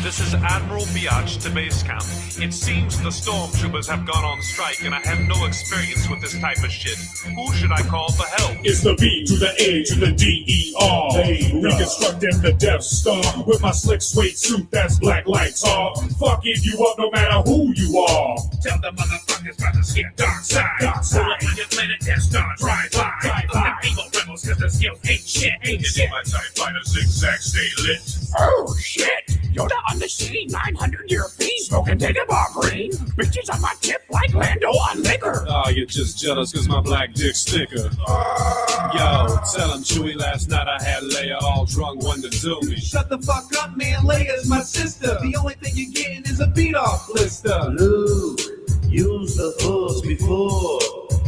This is Admiral Biatch to base camp. It seems the stormtroopers have gone on strike, and I have no experience with this type of shit. Who should I call for help? It's the B to the A to the D-E-R. Reconstructing the Death Star with my slick suede suit that's black like tar. Fucking you up no matter who you are. Tell the motherfuckers about the skip dark side. Pull up on your planet Death Star, drive by. The evil rebels cause the skills ain't shit. It's my TIE fighter zigzag stay lit. Oh shit! Yoda on the city, 900-year feet, smoking Dagobah green. Bitches on my tip like Lando on liquor. Oh, you're just jealous cause my black dick's thicker. Yo, tell him Chewie last night I had Leia all drunk, one to do me. Shut the fuck up, man. Leia's my sister. The only thing you're getting is a beat-off blister. Luke, use the Force before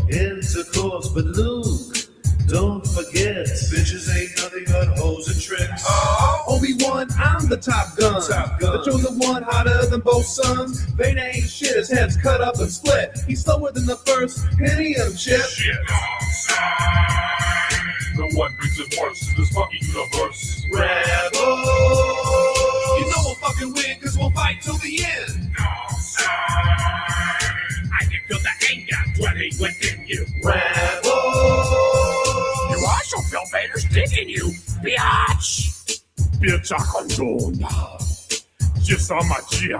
intercourse, but Luke, don't forget, bitches ain't nothing but hoes and tricks. Obi-Wan, I'm the Top Gun. The chosen one, hotter than both sons. Vader ain't shit, his head's cut up and split. He's slower than the first Pentium chip. Shit. The one brings it worse in this fucking universe. Rebel. You know we'll fucking win, cause we'll fight till the end. I can feel the anger dwelling within you. Rebel. You also feel Vader's dick in you, biatch. Piecza condona. Gisa magia.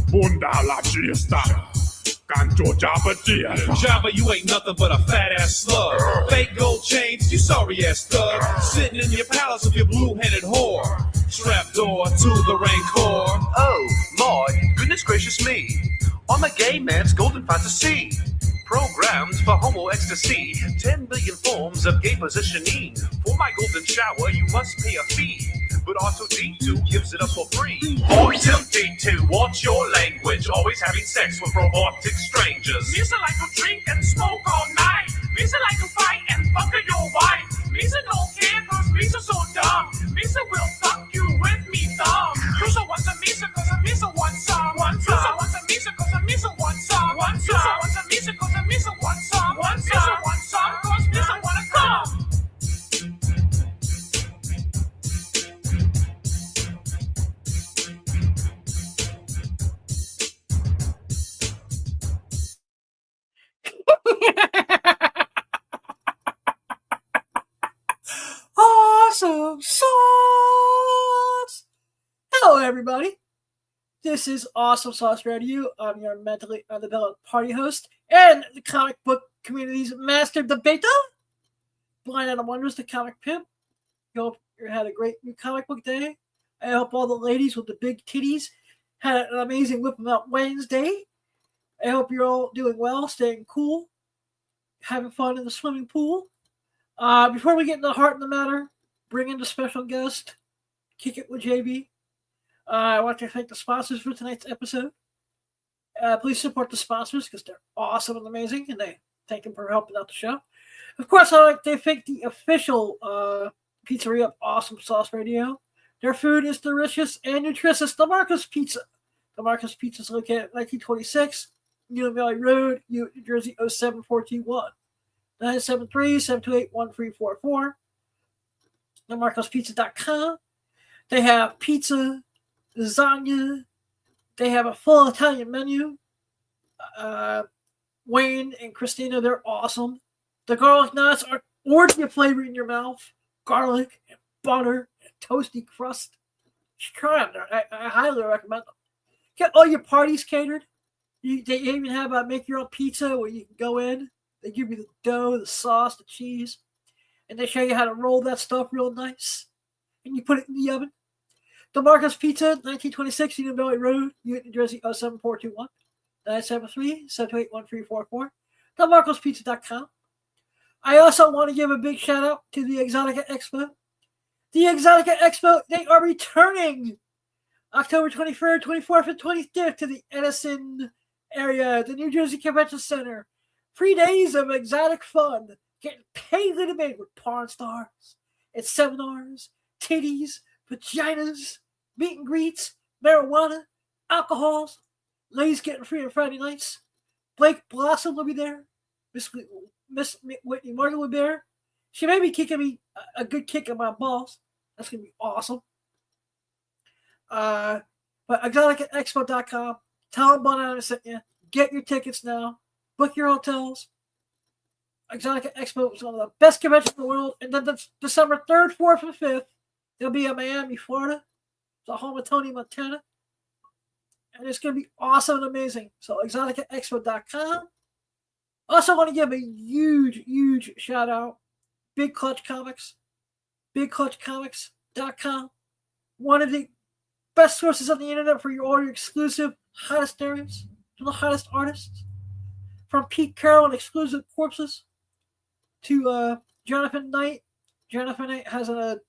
Bunda la gista. Canto Jabba dia. Jabba, you ain't nothing but a fat-ass slug. Fake gold chains, you sorry-ass thug. Sitting in your palace with your blue-headed whore. Trapdoor to the Rancor. Oh, my goodness gracious me. I'm a gay man's golden fantasy. Programmed for homo ecstasy. 10 billion forms of gay positioning. For my golden shower, you must pay a fee. But R2D2 gives it up for free. R2D2, watch your language. Always having sex with robotic strangers. Misa like to drink and smoke all night. Misa like to fight and fuck your wife. Misa don't care cause Misa so dumb. Misa will fuck you with me thumb. Misa wants a Misa cause a Misa wants some. Misa wants a Misa cause a Misa wants some. Misa wants a Misa cause a Misa wants some. Misa wants some cause Misa wanna come. Awesome Sauce! Hello, everybody. This is Awesome Sauce Radio. I'm your mentally undeveloped party host and the comic book community's master debater, Blind Adam Wonders, the comic pimp. I hope you had a great new comic book day. I hope all the ladies with the big titties had an amazing Whip 'em Out Wednesday. I hope you're all doing well, staying cool, having fun in the swimming pool. Before we get into the heart of the matter, bring in the special guest, Kick It with JB. I want to thank the sponsors for tonight's episode. Please support the sponsors because they're awesome and amazing, and they thank them for helping out the show. Of course, I'd like to thank the official pizzeria of Awesome Sauce Radio. Their food is delicious and nutritious. The Marcus Pizza. The Marcus Pizza is located at 1926 New Valley Road, New Jersey 07421. 973-728-1344. TheMarcosPizza.com. They have pizza, lasagna. They have a full Italian menu. Wayne and Christina, they're awesome. The garlic knots are orgy flavor in your mouth. Garlic and butter and toasty crust. Just try them. I highly recommend them. Get all your parties catered. They even have a make your own pizza where you can go in. They give you the dough, the sauce, the cheese, and they show you how to roll that stuff real nice. And you put it in the oven. The Marcus Pizza, 1926 Union Valley Road, New Jersey 07421. 973-728-1344. TheMarcosPizza.com. I also want to give a big shout out to the Exotica Expo. The Exotica Expo, they are returning October 23rd, 24th, and 25th to the Edison area, the New Jersey Convention Center. 3 days of exotic fun, getting paid little bit with porn stars, and seminars, titties, vaginas, meet and greets, marijuana, alcohols, ladies getting free on Friday nights. Blake Blossom will be there. Miss Whitney Morgan will be there. She may be kicking me a good kick in my balls. That's going to be awesome. But exoticexpo.com. Tell them Banana sent you. Get your tickets now. Book your hotels. Exotica Expo is one of the best conventions in the world. And then that's December 3rd, 4th, and 5th. They'll be in Miami, Florida. The home of Tony Montana. And it's going to be awesome and amazing. So exoticaexpo.com. Also want to give a huge shout out. Big Clutch Comics. BigClutchComics.com. One of the best sources on the internet for all your exclusive hottest areas from the hottest artists. From Pete Carroll and Exclusive Corpses to Jonathan Knight. Jonathan Knight has a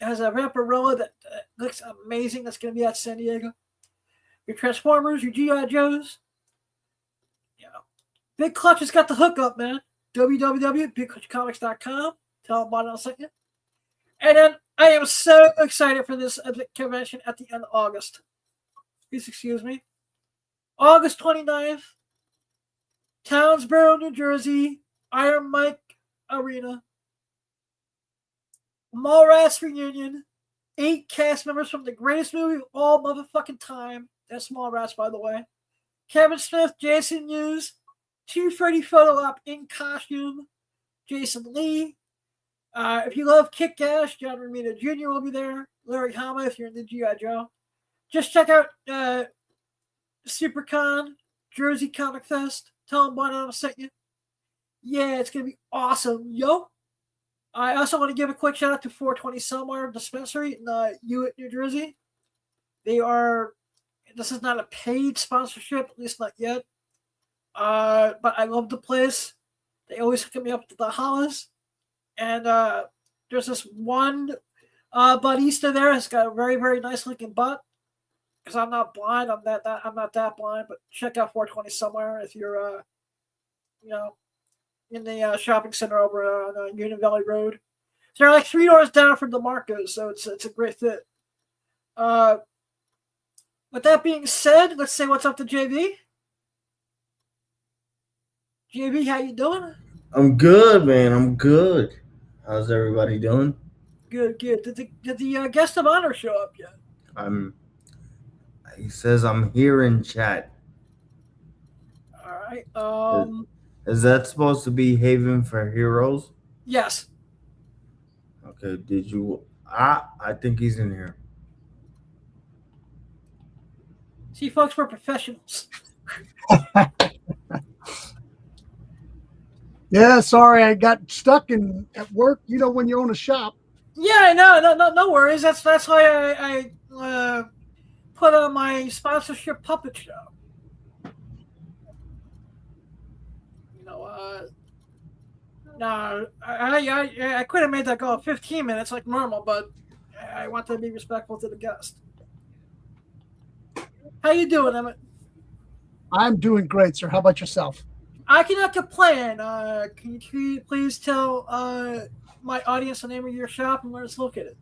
Vampirella that looks amazing. That's going to be at San Diego. Your Transformers, your G.I. Joes. Yeah. Big Clutch has got the hookup, man. www.bigclutchcomics.com. Tell them about it, I'll send you. And then I am so excited for this convention at the end of August. Please excuse me. August 29th, Townsboro, New Jersey, Iron Mike Arena. Mallrats reunion. 8 cast members from the greatest movie of all motherfucking time. That's Mallrats, by the way. Kevin Smith, Jason Mewes, 2 Freddy photo op in costume. Jason Lee. If you love Kick-Ass, John Romita Jr. will be there. Larry Hama, if you're in the G.I. Joe. Just check out SuperCon, Jersey Comic Fest. Tell them Banana sent you. Yeah, it's going to be awesome, yo. I also want to give a quick shout out to 420 Somewhere Dispensary in Hewitt, New Jersey. This is not a paid sponsorship, at least not yet. But I love the place. They always hook me up to the hollers. And there's this one barista there has got a very, very nice looking butt. Because I'm not blind, I'm not that blind. But check out 420 Somewhere if you're, in the shopping center over on Union Valley Road. So they're like 3 doors down from DeMarco's, so it's a great fit. With that being said, let's say what's up to JV. JV, how you doing? I'm good, man. I'm good. How's everybody doing? Good. Did the guest of honor show up yet? He says I'm here in chat. All right. Is that supposed to be Haven for Heroes? Yes. Okay. Did you? I think he's in here. See, folks, we're professionals. Yeah, sorry, I got stuck at work. You know, when you own a shop. Yeah, no worries. That's why I put on my sponsorship puppet show. No, I could have made that go 15 minutes like normal, but I want to be respectful to the guest. How you doing, Emmett? I'm doing great, sir. How about yourself? I cannot complain. Can you please tell my audience the name of your shop and where it's located?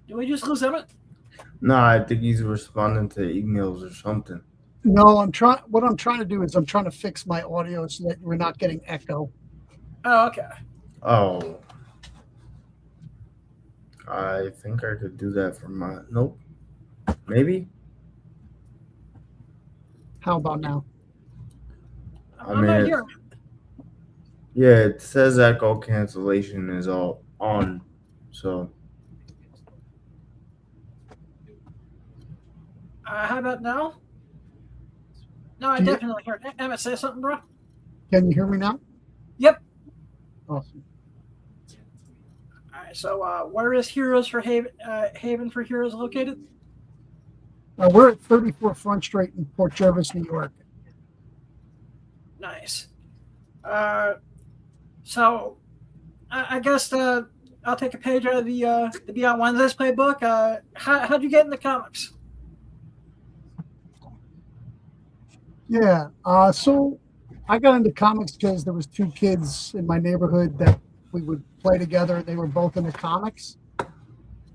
Did we just lose Emmett? No, I think he's responding to emails or something. No, what I'm trying to do is I'm trying to fix my audio so that we're not getting echo. Oh, okay. Oh. I think I could do that from my... Nope. Maybe? How about now? I'm not hearing it. Yeah, it says echo cancellation is all on, so... How about now? No, I definitely hear it. Emmett, say something, bro. Can you hear me now? Yep. Awesome. All right. So, where is Haven for Heroes located? We're at 34 Front Street in Port Jervis, New York. Nice. So, I guess I'll take a page out of the Beyond Wednesdays playbook. How'd you get into comics? Yeah. So I got into comics because there was 2 kids in my neighborhood that we would play together. They were both into comics.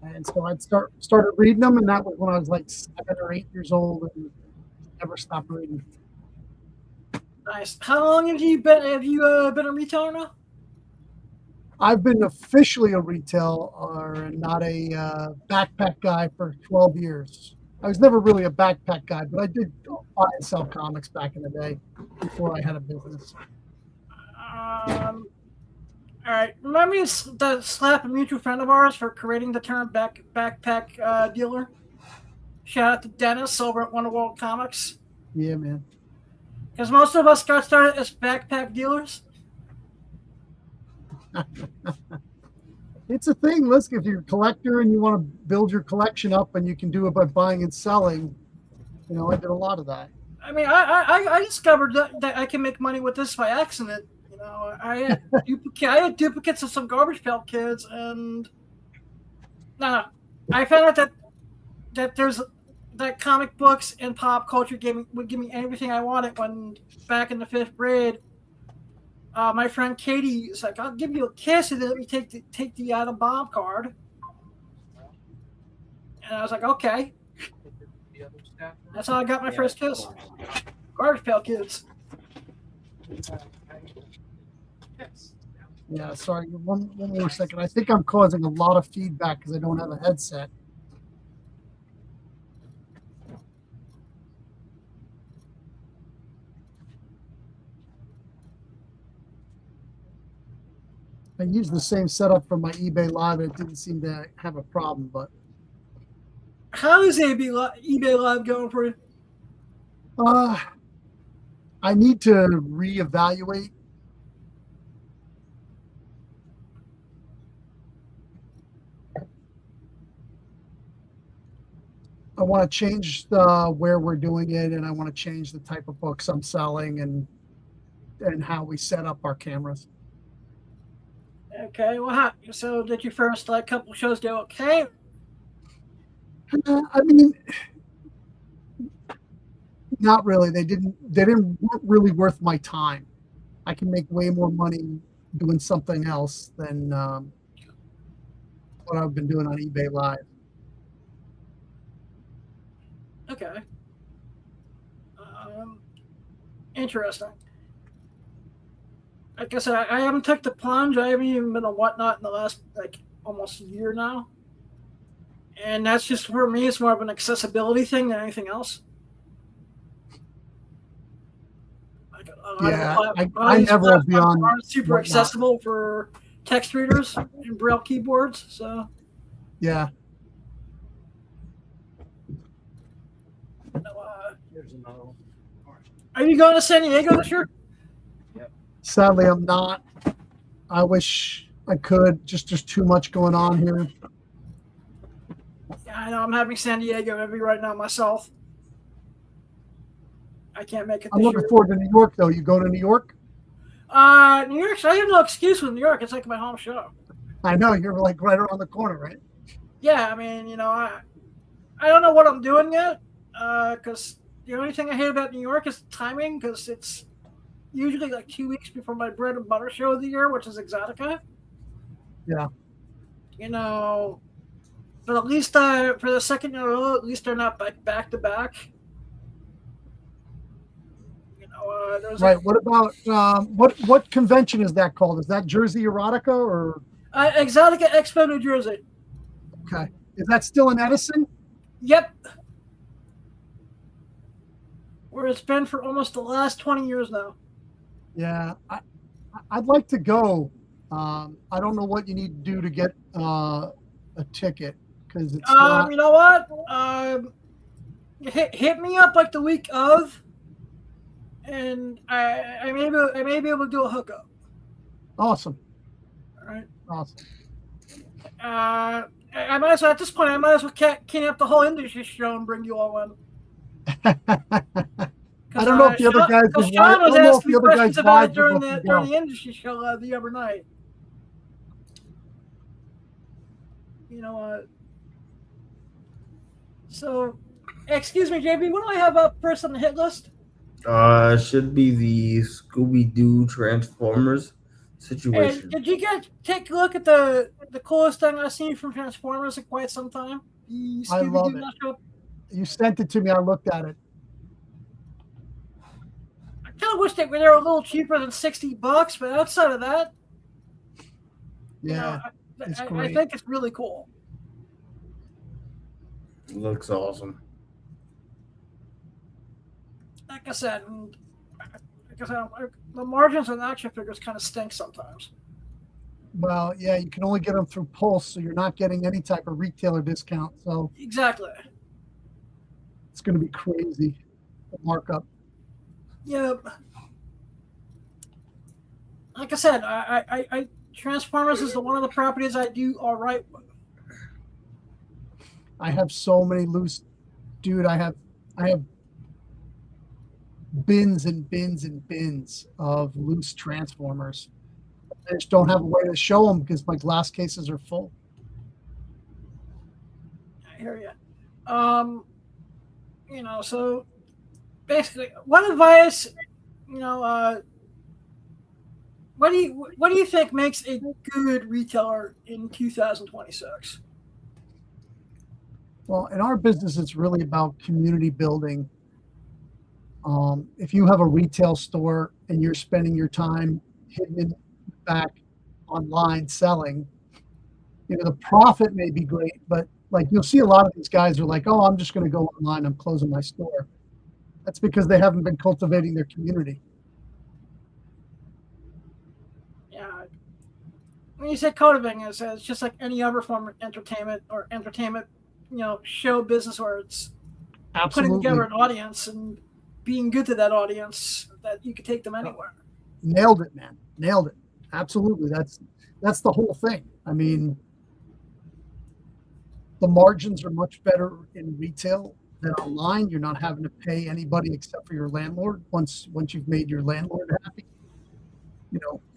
And so I'd started reading them, and that was when I was like 7 or 8 years old and never stopped reading. Nice. How long have you been been a retailer now? I've been officially a retailer and not a backpack guy for 12 years. I was never really a backpack guy, but I did buy and sell comics back in the day before I had a business. All right. Remember to slap a mutual friend of ours for creating the term backpack dealer? Shout out to Dennis over at Wonderworld Comics. Yeah, man. Because most of us got started as backpack dealers. It's a thing. Listen, if you're a collector and you want to build your collection up and you can do it by buying and selling, I did a lot of that. I mean, I discovered that I can make money with this by accident. I had duplicates of some Garbage Pail Kids, and I found out that there's that comic books and pop culture would give me everything I wanted. When back in the 5th grade, my friend Katie was like, "I'll give you a kiss and then let me take the Atom Bomb card," and I was like, "Okay." That's how I got my first kiss. Garbage Pail Kids. Yeah, sorry. One more second. I think I'm causing a lot of feedback because I don't have a headset. I used the same setup from my eBay Live, and it didn't seem to have a problem. But how is eBay Live going for you? I need to reevaluate. I want to change where we're doing it, and I want to change the type of books I'm selling and how we set up our cameras. Okay, well, so did your first couple shows go okay? I mean, not really. They weren't really worth my time. I can make way more money doing something else than what I've been doing on eBay Live. Okay. Interesting. Like I said, I haven't took the plunge. I haven't even been a Whatnot in the last almost a year now. And that's just, for me, it's more of an accessibility thing than anything else. I never will be on. Aren't super accessible for text readers and Braille keyboards. So yeah. Are you going to San Diego this year? Sadly, I'm not. I wish I could. Just there's too much going on here. Yeah, I know. I'm having San Diego every right now myself. I can't make it. I'm looking forward to New York, though. You go to New York? New York. I have no excuse with New York. It's like my home show. I know you're like right around the corner, right? Yeah, I mean, I don't know what I'm doing yet, because the only thing I hate about New York is timing, because it's usually like 2 weeks before my bread and butter show of the year, which is Exotica. Yeah. But at least for the second year in a row, at least they're not back to back. Right. What about what convention is that called? Is that Jersey Erotica or Exotica Expo New Jersey? Okay. Is that still in Edison? Yep. Where it's been for almost the last 20 years now. Yeah, I'd like to go. I don't know what you need to do to get a ticket because it's. You know what? Hit me up like the week of, and I may be able to do a hookup. Awesome. All right. Awesome. I might as well, at this point, can up the whole industry show and bring you all in. I don't know if the other guys was asking me questions about it during the industry show the other night. You know what? So, excuse me, JB, what do I have up first on the hit list? Should be the Scooby-Doo Transformers situation. Hey, did you guys take a look at the coolest thing I've seen from Transformers in quite some time? I love it. You sent it to me. I looked at it. I kind I wish they were a little cheaper than $60, but outside of that, Yeah, it's I great. think it's really cool. Looks awesome. Like I said, the margins on action figures kind of stink sometimes. Well, yeah, you can only get them through Pulse, so you're not getting any type of retailer discount. So Exactly. it's going to be crazy, the markup. Yep. Like I said, I Transformers is one of the properties I do all right with. I have so many loose, dude. I have bins and bins and bins of loose Transformers. I just don't have a way to show them because my glass cases are full. I hear you. So basically, what advice, what do you think makes a good retailer in 2026? Well, in our business, it's really about community building. If you have a retail store and you're spending your time hidden in the back online selling, the profit may be great, but like you'll see a lot of these guys are like, oh, I'm just going to go online. I'm closing my store. That's because they haven't been cultivating their community. Yeah. When you say cultivating, it's just like any other form of entertainment, show business where it's Absolutely. putting together an audience and being good to that audience that you could take them anywhere. Nailed it, man. Nailed it. Absolutely. That's the whole thing. I mean, the margins are much better in retail than online. You're not having to pay anybody except for your landlord once you've made your landlord happy.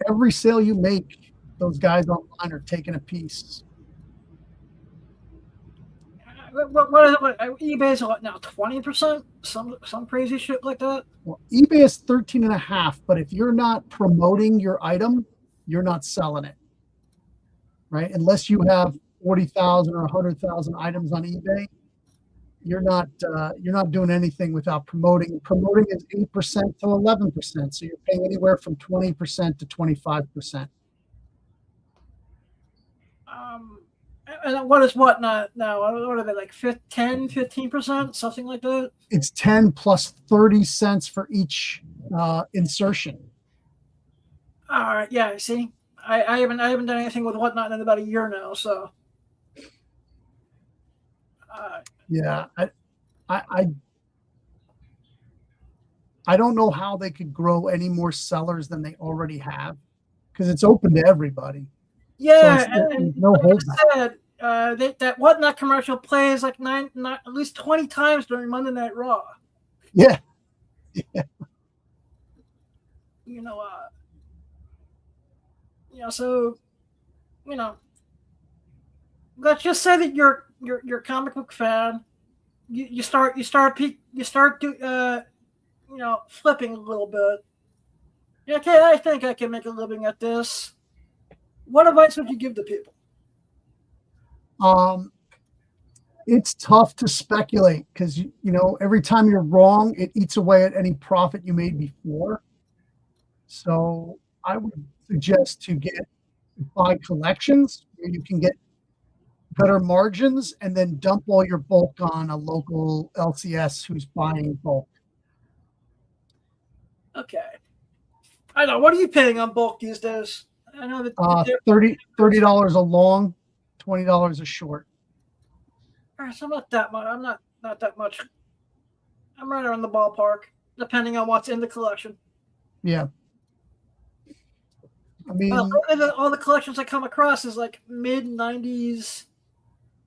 Every sale you make, those guys online are taking a piece. What eBay's what now? 20%? Some crazy shit like that. Well, eBay is 13.5, but if you're not promoting your item, you're not selling it, right? Unless you have 40,000 or 100,000 items on eBay, you're not doing anything without promoting. Promoting is 8% to 11%, so you're paying anywhere from 20% to 25%. And what is what now? What are they, like 10, 15%, something like that? It's 10 plus 30 cents for each insertion. All right, yeah. See, I haven't done anything with Whatnot in about a year now, so. Yeah, I don't know how they could grow any more sellers than they already have, because it's open to everybody. Yeah, so and no like hold I said, that Whatnot commercial plays like at least 20 times during Monday Night Raw. Yeah. So, let's just say that you're a comic book fan. You start flipping a little bit. Okay, I think I can make a living at this. What advice would you give to people? It's tough to speculate because every time you're wrong, it eats away at any profit you made before. So I would suggest to buy collections where you can get better margins and then dump all your bulk on a local LCS who's buying bulk. Okay. I know. What are you paying on bulk these days? I know that $30 a long, $20 a short. All right, so I'm not that much. I'm not that much. I'm right around the ballpark, depending on what's in the collection. Yeah. I mean, all the collections I come across is like mid 90s.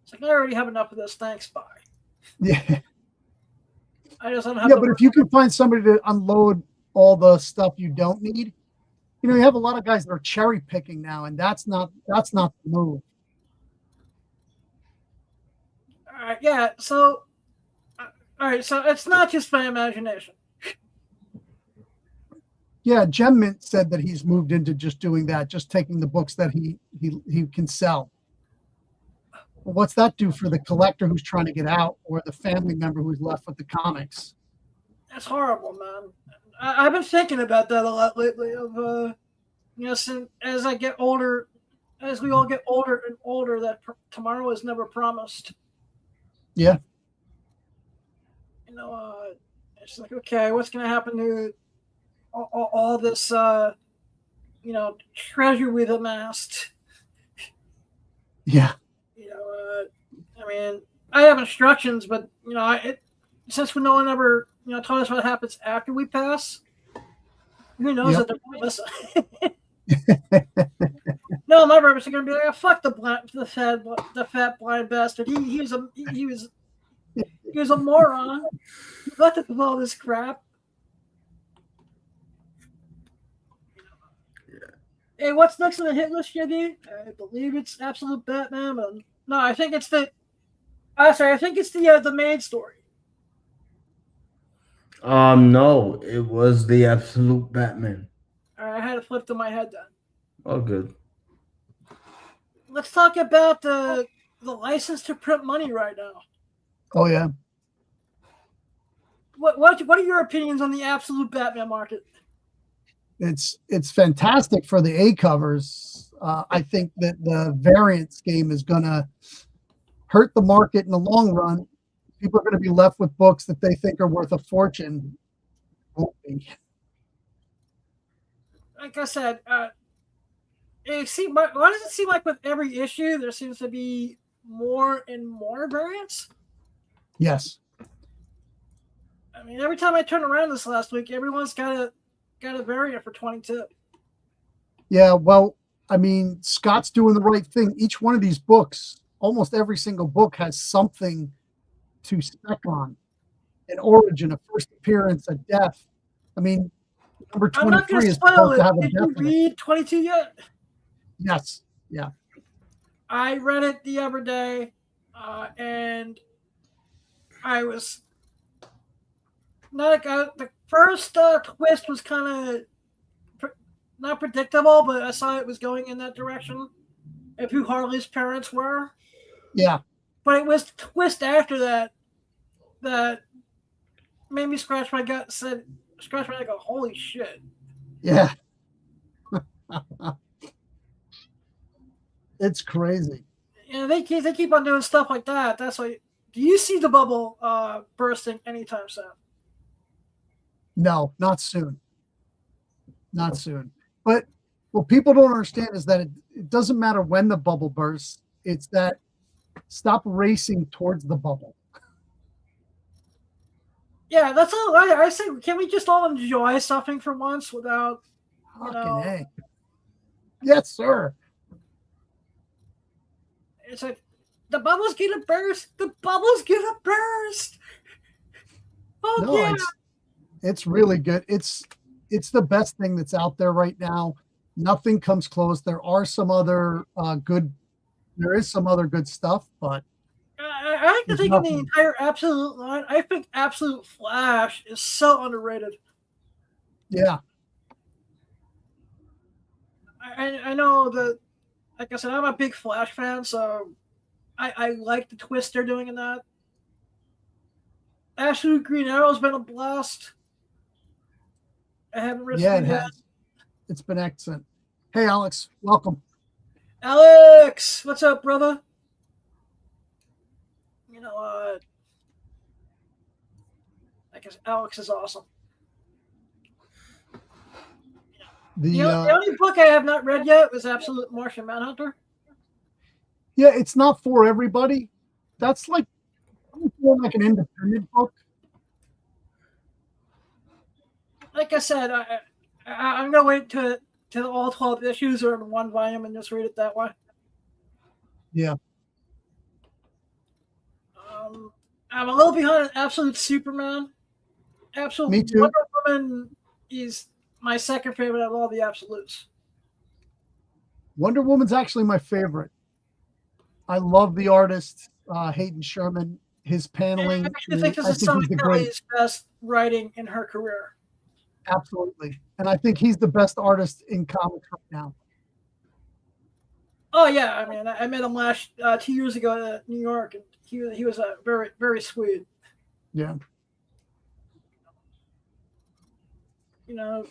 It's like I already have enough of this. Thanks, bye. Yeah. I just don't have. Yeah, but if you can find somebody to unload all the stuff you don't need, you have a lot of guys that are cherry picking now, and that's not the move. All right, yeah. So, all right, so it's not just my imagination. Yeah, Gem Mint said that he's moved into just doing that, just taking the books that he can sell. Well, what's that do for the collector who's trying to get out, or the family member who's left with the comics? That's horrible, man. I've been thinking about that a lot lately. Of as I get older, as we all get older and older, that tomorrow is never promised. Yeah. It's like, okay, what's going to happen to all this, treasure we've amassed? Yeah. I mean, I have instructions, but since no one ever told us what happens after we pass, who knows that they're going to listen. No, my brothers are going to be like, fuck the fat blind bastard. He was a moron. He left us with all this crap. Hey, what's next on the hit list, JD? I believe it's Absolute Batman. But no, I think it's the Maid story. No, it was the Absolute Batman. All right, I had it flipped in my head then. Oh, good. Let's talk about the license to print money right now. Oh yeah. What are your opinions on the Absolute Batman market? It's fantastic for the A covers. I think that the variance game is going to hurt the market in the long run. People are going to be left with books that they think are worth a fortune. Like I said, why does it seem like with every issue there seems to be more and more variants? Yes. I mean, every time I turn around this last week, everyone's got a variant for 22. Yeah, well, I mean, Scott's doing the right thing. Each one of these books, almost every single book, has something to spec on: an origin, a first appearance, a death. I mean, number 23 is supposed to have a death. Did you read 22 yet? Yes. Yeah. I read it the other day, and I was not the first twist was kind of not predictable, but I saw it was going in that direction of who Harley's parents were. Yeah. But it was the twist after that that made me scratch my gut. Scratch my neck. Go, holy shit! Yeah. It's crazy. They keep on doing stuff like that. That's why. Do you see the bubble bursting anytime soon? No, not soon. Not soon. But what people don't understand is that it doesn't matter when the bubble bursts. It's that stop racing towards the bubble. Yeah, that's all I say. Can we just all enjoy something for once without, Fucking A. Yes, sir. It's like the bubble's gonna burst. The bubble's gonna burst. Oh No, yeah. It's really good. It's the best thing that's out there right now. Nothing comes close. There are some other there is some other good stuff, but I like to think of the entire Absolute line. I think Absolute Flash is so underrated. Yeah. I know that, like I said, I'm a big Flash fan, so I like the twist they're doing in that. Absolute Green Arrow's been a blast. I haven't read Yeah, it it yet. has. It's been excellent. Hey, Alex, welcome. Alex, what's up, brother? I guess Alex is awesome. The only book I have not read yet was Absolute Martian Manhunter. Yeah, it's not for everybody. That's like an independent book. Like I said, I'm gonna wait till all 12 issues are in one volume and just read it that way. Yeah. I'm a little behind on Absolute Superman. Absolute Me too. Wonder Woman is my second favorite of all the Absolutes. Wonder Woman's actually my favorite. I love the artist, Hayden Sherman. His paneling. I actually think this is some of Kelly's best writing in her career. Absolutely. And I think he's the best artist in comics right now. Oh yeah, I mean, I met him 2 years ago in New York, and he was a very, very sweet. Yeah. you know,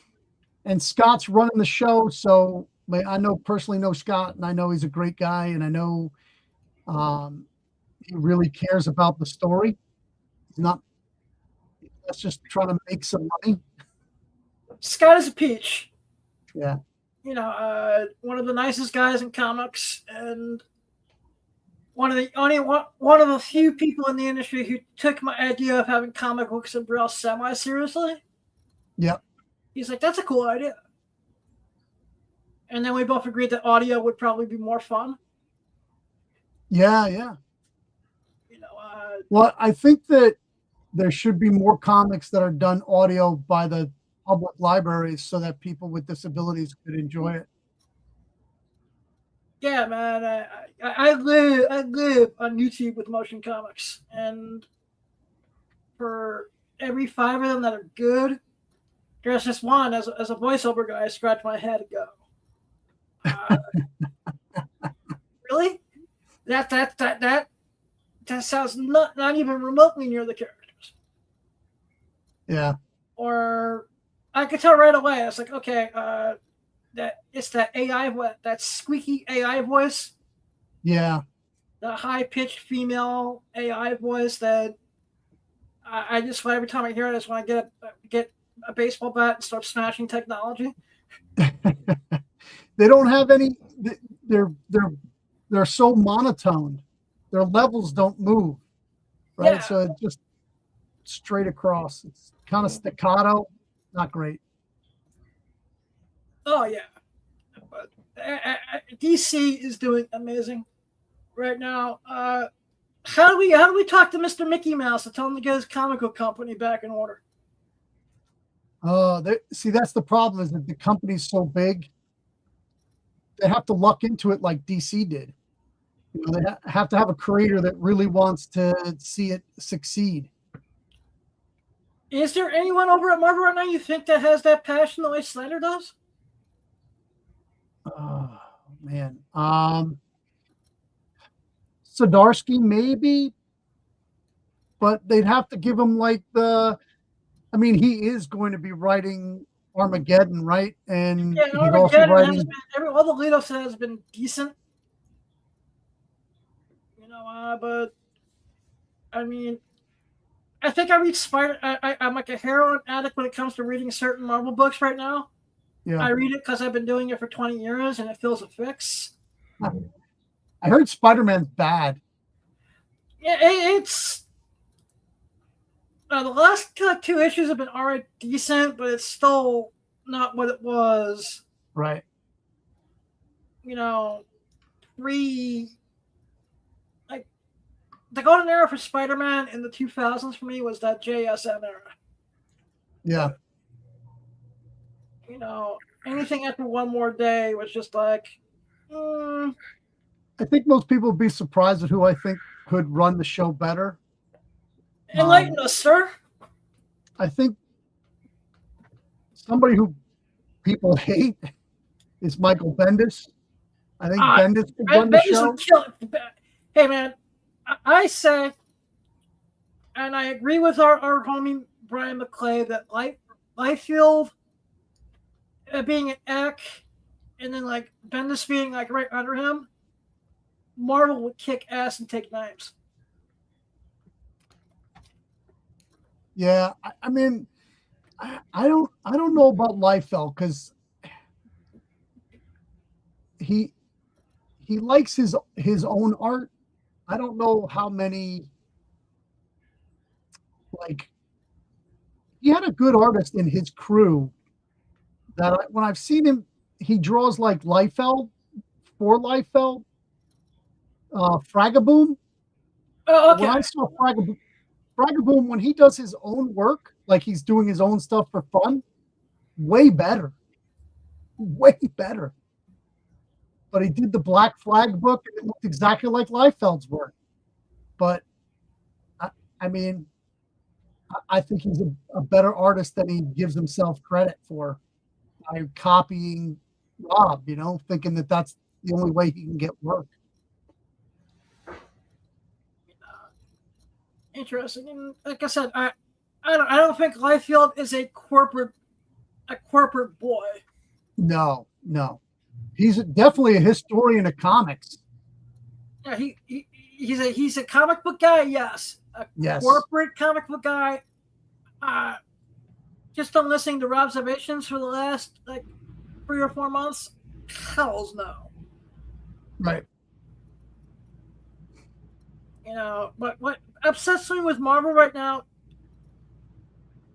and Scott's running the show, so I personally know Scott, and I know he's a great guy, and I know he really cares about the story. He's not just trying to make some money. Scott is a peach. Yeah. You know, one of the nicest guys in comics, and one of the few people in the industry who took my idea of having comic books and Braille semi-seriously. Yep. He's like, that's a cool idea. And then we both agreed that audio would probably be more fun. Yeah. You know, well, I think that there should be more comics that are done audio by the public libraries so that people with disabilities could enjoy it. Yeah, man. I live on YouTube with motion comics, and for every 5 of them that are good, there's just one as a voiceover guy. I scratch my head and go, really? That sounds not even remotely near the characters. Yeah. Or I could tell right away. I was like, okay, that it's that AI, that squeaky AI voice. Yeah. The high-pitched female AI voice that I just, every time I hear it, I just want to get a baseball bat and start smashing technology. They don't have any. They're so monotone. Their levels don't move, right? Yeah. So it's just straight across. It's kind of staccato. Not great. Oh yeah, but DC is doing amazing right now. How do we talk to Mr. Mickey Mouse to tell him to get his comic book company back in order? See, that's the problem, is that the company's so big, they have to luck into it like DC did. You know, they have to have a creator that really wants to see it succeed. Is there anyone over at Marvel right now you think that has that passion the way Snyder does? Oh man, Zdarsky maybe, but they'd have to give him like he is going to be writing Armageddon, right? And yeah, he's Armageddon also writing. all the lead-ups has been decent. You know, but I mean, I think I read I'm like a heroin addict when it comes to reading certain Marvel books right now. Yeah. I read it because I've been doing it for 20 years and it feels a fix. I heard Spider-Man's bad. Yeah, it's the last 2 issues have been alright, decent, but it's still not what it was. Right. You know, the golden era for Spider-Man in the 2000s for me was that JSM era. Yeah. You know, anything after One More Day was just like, I think most people would be surprised at who I think could run the show better. Enlighten us, sir. I think somebody who people hate is Michael Bendis. I think Bendis could run the show. Would kill it. Hey, man, I say, and I agree with our homie Brian McClay, that Liefeld being an Eck, and then like Bendis being like right under him, Marvel would kick ass and take names. Yeah, I mean, I don't know about Liefeld because he likes his own art. I don't know how many, like, he had a good artist in his crew that when I've seen him, he draws like Liefeld, for Liefeld, Fragaboom. Oh, okay. When I saw Fragaboom, when he does his own work, like he's doing his own stuff for fun, way better. But he did the Black Flag book, and it looked exactly like Liefeld's work. But, I mean, I think he's a better artist than he gives himself credit for by copying Rob, you know, thinking that that's the only way he can get work. Interesting. And like I said, I don't think Liefeld is a corporate a corporate boy. No. He's definitely a historian of comics. Yeah, he's a comic book guy, yes. Yes. Corporate comic book guy. Just on listening to Rob's observations for the last 3 or 4 months, hells no. Right. But what upsets me with Marvel right now,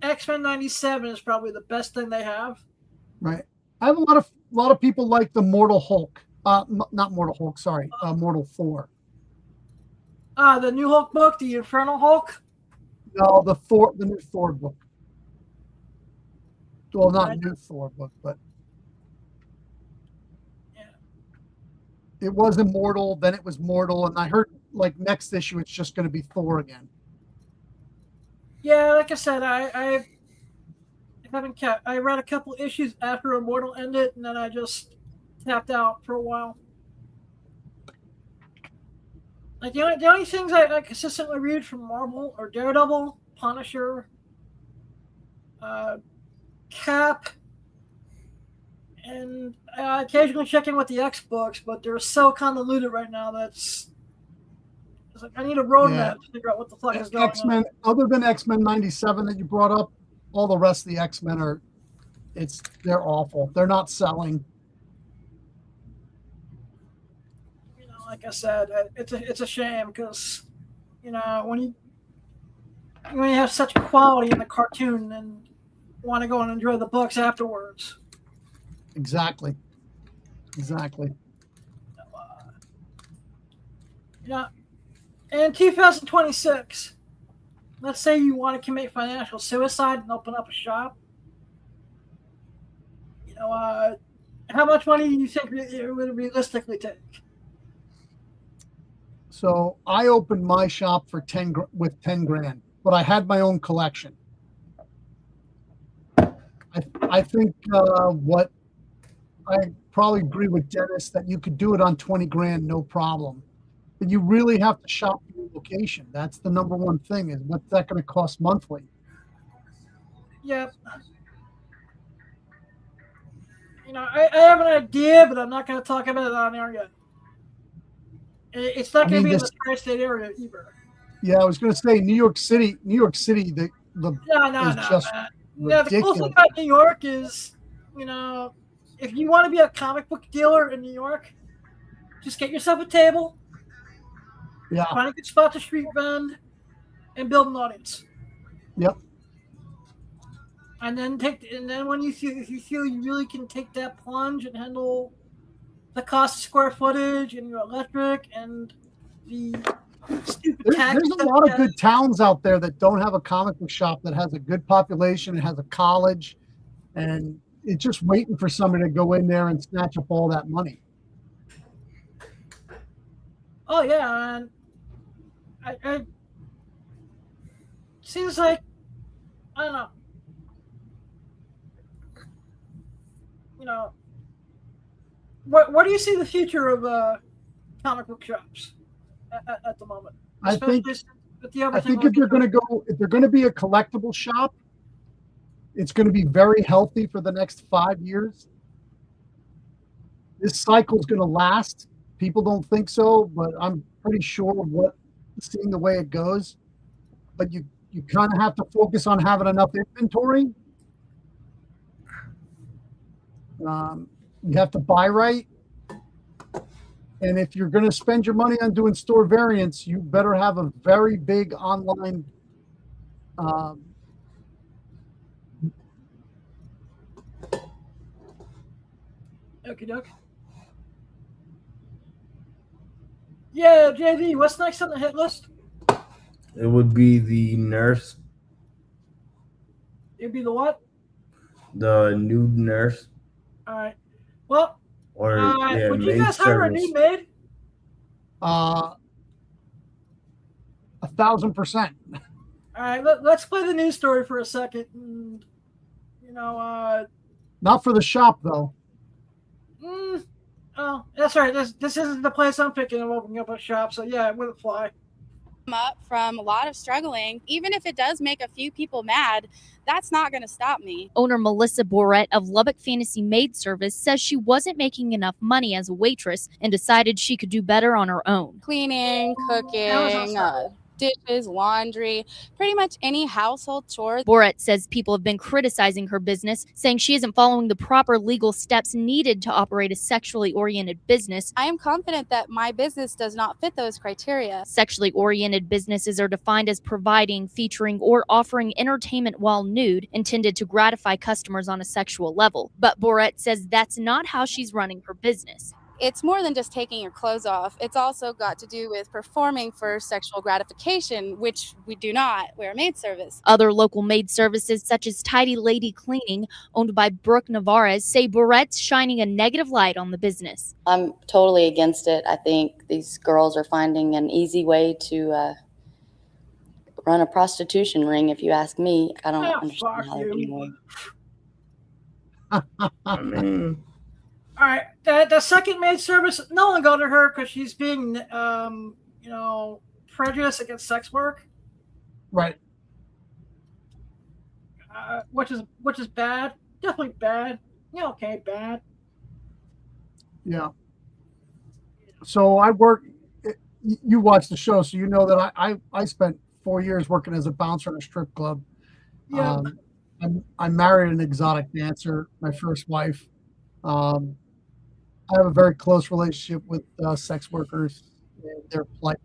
X-Men 97 is probably the best thing they have. Right. I have a lot of people like the Mortal Hulk. Not Mortal Hulk, sorry. Mortal 4. The new Hulk book, the Infernal Hulk. No, the new Thor book. Well, not new Thor book, but it was Immortal, then it was Mortal, and I heard next issue it's just going to be Thor again. Yeah, like I said, I haven't kept. I read a couple issues after Immortal ended, and then I just tapped out for a while. The only things I consistently read from Marvel are Daredevil, Punisher, Cap, and occasionally check in with the X books, but they're so convoluted right now that's I need a roadmap to figure out what the fuck is going X-Men, other than X-Men 97 that you brought up, all the rest of the X-Men they're awful. They're not selling. Like I said, it's a shame because when you have such quality in the cartoon and want to go and enjoy the books afterwards. Exactly. In 2026, let's say you want to commit financial suicide and open up a shop. How much money do you think it would realistically take? So I opened my shop for 10 grand, but I had my own collection. I think what I probably agree with Dennis that you could do it on 20 grand, no problem. But you really have to shop for your location. That's the number one thing is what's that going to cost monthly? Yep. I have an idea, but I'm not going to talk about it on air yet. It's not going to be in the tri-state area either. Yeah, I was going to say New York City. No. Just ridiculous. Yeah, the cool thing about New York is, if you want to be a comic book dealer in New York, just get yourself a table. Yeah. Find a good spot to street vend, and build an audience. Yep. And then when you feel you really can take that plunge and handle the cost of square footage and your electric and the stupid tax. There's a lot of good towns out there that don't have a comic book shop that has a good population, it has a college, and it's just waiting for somebody to go in there and snatch up all that money. Oh yeah, and I seems like I don't know. What do you see the future of comic book shops at the moment? I think if they're going to be a collectible shop, it's going to be very healthy for the next 5 years. This cycle is going to last. People don't think so, but I'm pretty sure seeing the way it goes. But you kind of have to focus on having enough inventory. You have to buy right. And if you're going to spend your money on doing store variants, you better have a very big online Okie doke. Yeah, JV, what's next on the hit list? It would be the nurse. It'd be the what? The nude nurse. All right. Well, would you maid guys hire a service. new maid? 1,000%. All right, let's play the news story for a second. And, Not for the shop though. Oh, that's right. This isn't the place I'm picking of opening up a shop, so yeah, it wouldn't fly. Up from a lot of struggling. Even if it does make a few people mad, that's not going to stop me. Owner Melissa Borrett of Lubbock Fantasy Maid Service says she wasn't making enough money as a waitress and decided she could do better on her own. Cleaning, cooking, dishes, laundry, pretty much any household chore. Borrett says people have been criticizing her business, saying she isn't following the proper legal steps needed to operate a sexually oriented business. I am confident that my business does not fit those criteria. Sexually oriented businesses are defined as providing, featuring, or offering entertainment while nude, intended to gratify customers on a sexual level. But Borrett says that's not how she's running her business. It's more than just taking your clothes off. It's also got to do with performing for sexual gratification, which we do not. We're a maid service. Other local maid services, such as Tidy Lady Cleaning, owned by Brooke Navarez, say Borrett's shining a negative light on the business. I'm totally against it. I think these girls are finding an easy way to run a prostitution ring, if you ask me. I don't understand how they're doing it. I mean... All right, the second maid service, no one go to her because she's being, prejudiced against sex work. Right. Which is bad. Definitely bad. Yeah, okay, bad. Yeah. So I work. You watch the show, so you know that I spent 4 years working as a bouncer in a strip club. Yeah. I married an exotic dancer, my first wife. I have a very close relationship with sex workers and their plight.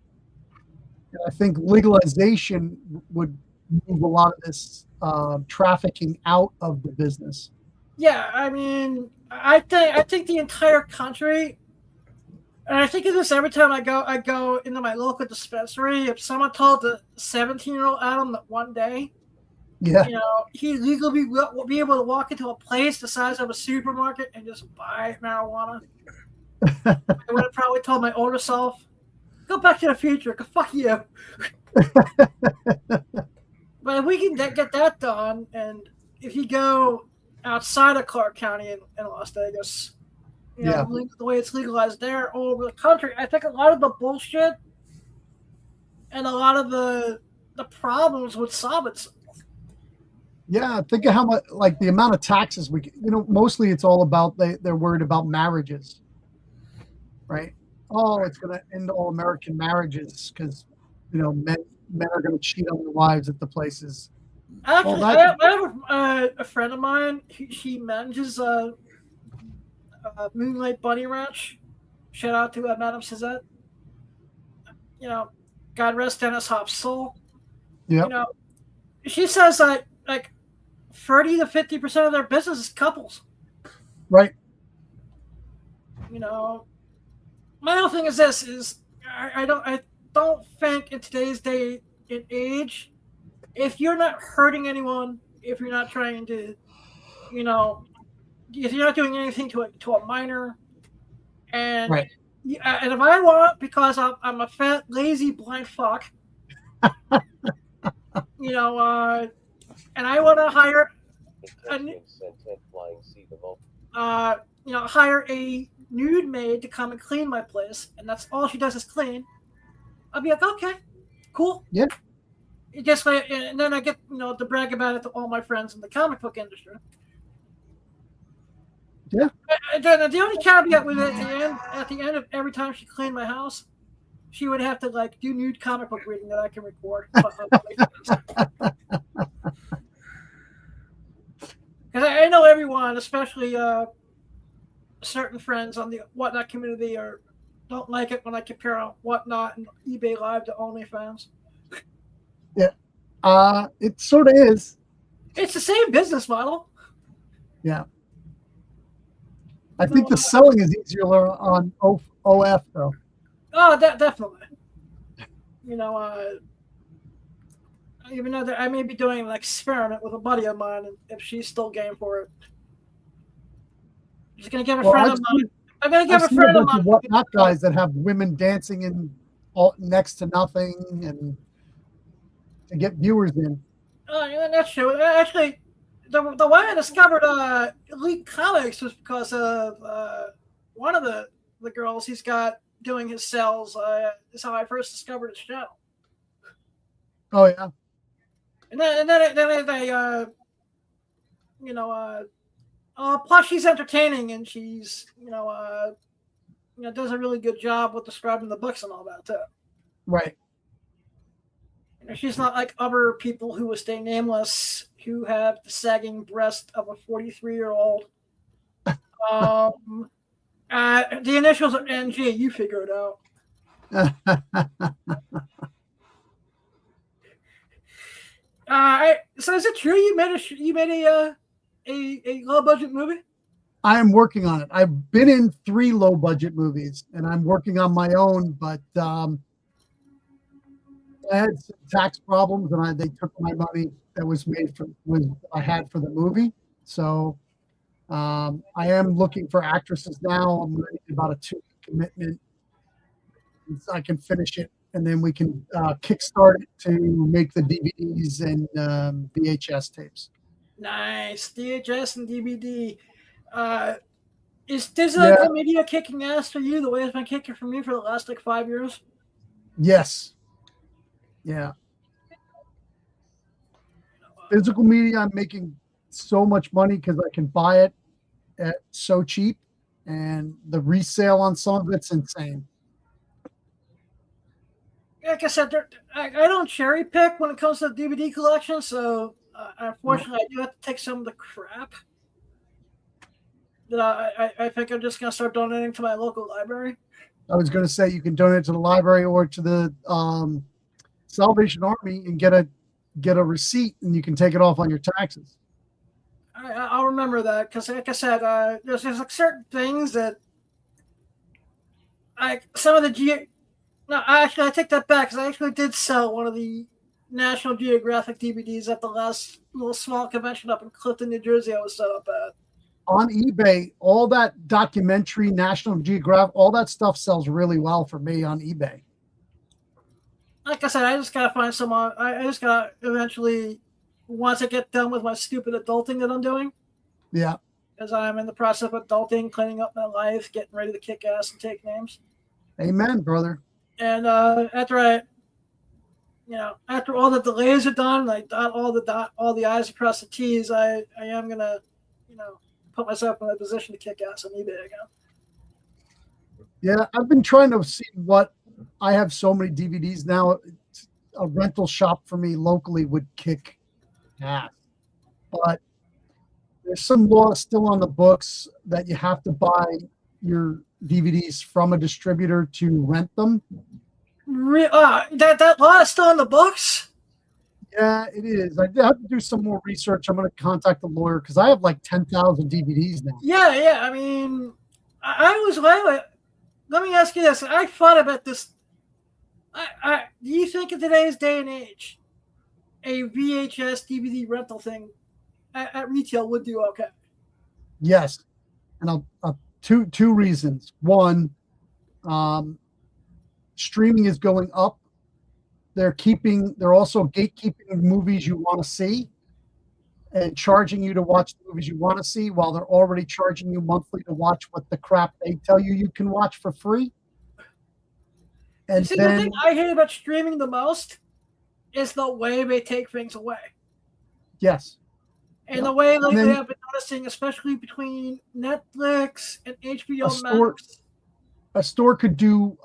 And I think legalization would move a lot of this trafficking out of the business. Yeah, I mean, I think the entire country, and I think of this every time I go into my local dispensary. If someone told the 17-year-old Adam that one day, he legally will be able to walk into a place the size of a supermarket and just buy marijuana, I would have probably told my older self, go back to the future, go fuck you. But if we can get that done, and if you go outside of Clark County in Las Vegas, the way it's legalized there all over the country, I think a lot of the bullshit and a lot of the problems would solve itself. Yeah, think of how much, like the amount of taxes mostly it's all about, they're worried about marriages, right? Oh, it's going to end all American marriages because, men are going to cheat on their wives at the places. Actually, I have a friend of mine. She manages a Moonlight Bunny Ranch. Shout out to Madame Suzette. God rest Dennis Hop's soul. Yeah. She says that 30 to 50% of their business is couples. Right. My whole thing is this: I don't think in today's day and age, if you're not hurting anyone, if you're not trying to, if you're not doing anything to a minor, and right. And if I want, because I'm a fat, lazy, blind fuck, and I want to hire hire a nude maid to come and clean my place, and that's all she does is clean, I'll be like, okay, cool. Yeah. And then I get to brag about it to all my friends in the comic book industry. Yeah. And then the only caveat with it at the end of every time she cleaned my house, she would have to do nude comic book reading that I can record. Because I know everyone, especially certain friends on the Whatnot community, don't like it when I compare Whatnot and eBay Live to OnlyFans. Yeah, it sort of is. It's the same business model. Yeah. I think the selling is easier on OF though. Oh, definitely. Even though I may be doing an experiment with a buddy of mine, and if she's still game for it, just gonna give a friend of mine. I'm gonna give a friend of mine. Whatnot guys that have women dancing in next to nothing and to get viewers in. Oh, yeah, that's true. Actually, the way I discovered Elite Comics was because of one of the girls he's got doing his sales. Is how I first discovered his channel. Oh yeah. And then they plus she's entertaining and she's does a really good job with describing the books and all that too. Right. She's not like other people who will stay nameless, who have the sagging breast of a 43-year-old. The initials are NG. You figure it out. So is it true you made a low budget movie? I am working on it. I've been in 3 low budget movies, and I'm working on my own. But I had some tax problems, and they took my money that was I had for the movie. So I am looking for actresses now. I'm ready about a 2 commitment. So I can finish it, and then we can kickstart it to make the DVDs and VHS tapes. Nice. VHS and DVD. Is digital media kicking ass for you the way it's been kicking for me for the last 5 years? Yes. Yeah. Physical media, I'm making so much money because I can buy it at so cheap, and the resale on some of it's insane. Like I said, I don't cherry pick when it comes to the DVD collection, so unfortunately, I do have to take some of the crap that I think I'm just going to start donating to my local library. I was going to say you can donate to the library or to the Salvation Army and get a receipt, and you can take it off on your taxes. I'll remember that because, like I said, there's certain things that some of the No, I take that back because I actually did sell one of the National Geographic DVDs at the last little small convention up in Clifton, New Jersey. I was set up at. On eBay, all that documentary, National Geographic, all that stuff sells really well for me on eBay. Like I said, I just gotta find someone. I just gotta eventually, once I get done with my stupid adulting that I'm doing. Yeah. Because I'm in the process of adulting, cleaning up my life, getting ready to kick ass and take names. Amen, brother. And after all the delays are done, like all the I's across the T's, I am gonna, put myself in a position to kick ass on eBay again. Yeah, I've been trying to see what I have so many DVDs now. A rental shop for me locally would kick ass, but there's some law still on the books that you have to buy your DVDs from a distributor to rent them. That law is still on the books? Yeah, it is. I have to do some more research. I'm going to contact the lawyer because I have like 10,000 DVDs now. Yeah. I mean, let me ask you this. I thought about this. Do you think in today's day and age, a VHS DVD rental thing at retail would do okay? Yes, and I'll two reasons. One, streaming is going up. They're also gatekeeping movies you want to see and charging you to watch the movies you want to see while they're already charging you monthly to watch what the crap they tell you can watch for free. And the thing I hate about streaming the most is the way they take things away. Yes. And the way lately I've been noticing, especially between Netflix and HBO Max. A store could do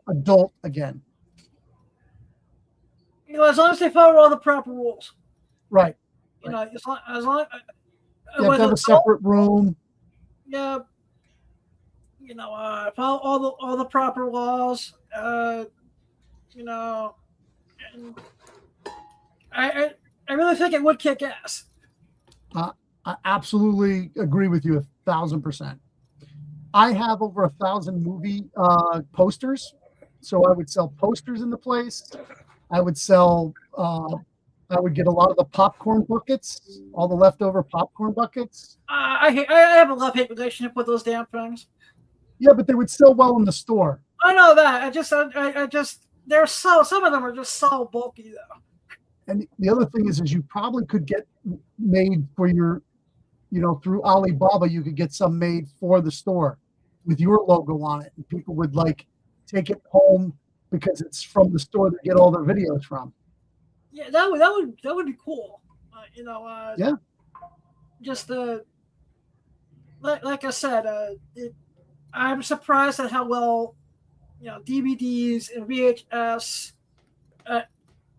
adult again. As long as they follow all the proper rules. Right. As long you have to have a separate room. Yeah. Follow all the proper laws. And I really think it would kick ass. I absolutely agree with you 1,000%. I have over 1,000 movie posters, so I would sell posters in the place. I would sell. I would get a lot of the popcorn buckets, all the leftover popcorn buckets. I have a love-hate relationship with those damn things. Yeah, but they would sell well in the store. I know that. I just they're some of them are just so bulky though. And the other thing is you probably could get made for your, through Alibaba, you could get some made for the store with your logo on it, and people would take it home because it's from the store they get all their videos from. Yeah, that would be cool. Yeah. Just like I said, I'm surprised at how well DVDs and VHS,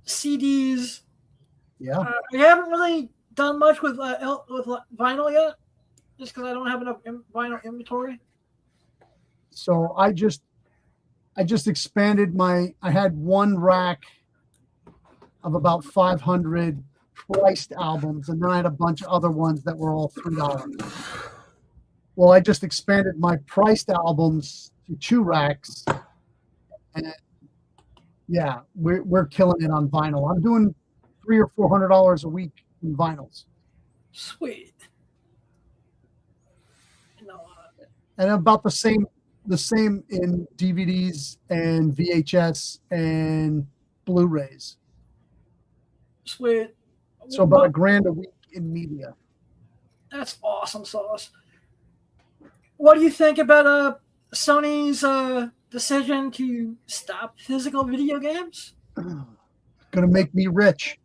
CDs. Yeah. I haven't really done much with vinyl yet, just because I don't have enough vinyl inventory. So I just expanded I had one rack of about 500 priced albums, and then I had a bunch of other ones that were all $3. Well, I just expanded my priced albums to 2 racks, and yeah, we're killing it on vinyl. I'm doing $300 or $400 a week in vinyls. Sweet. And about the same in DVDs and VHS and Blu-rays. Sweet. So about $1,000 a week in media. That's awesome sauce. What do you think about Sony's decision to stop physical video games? Gonna make me rich.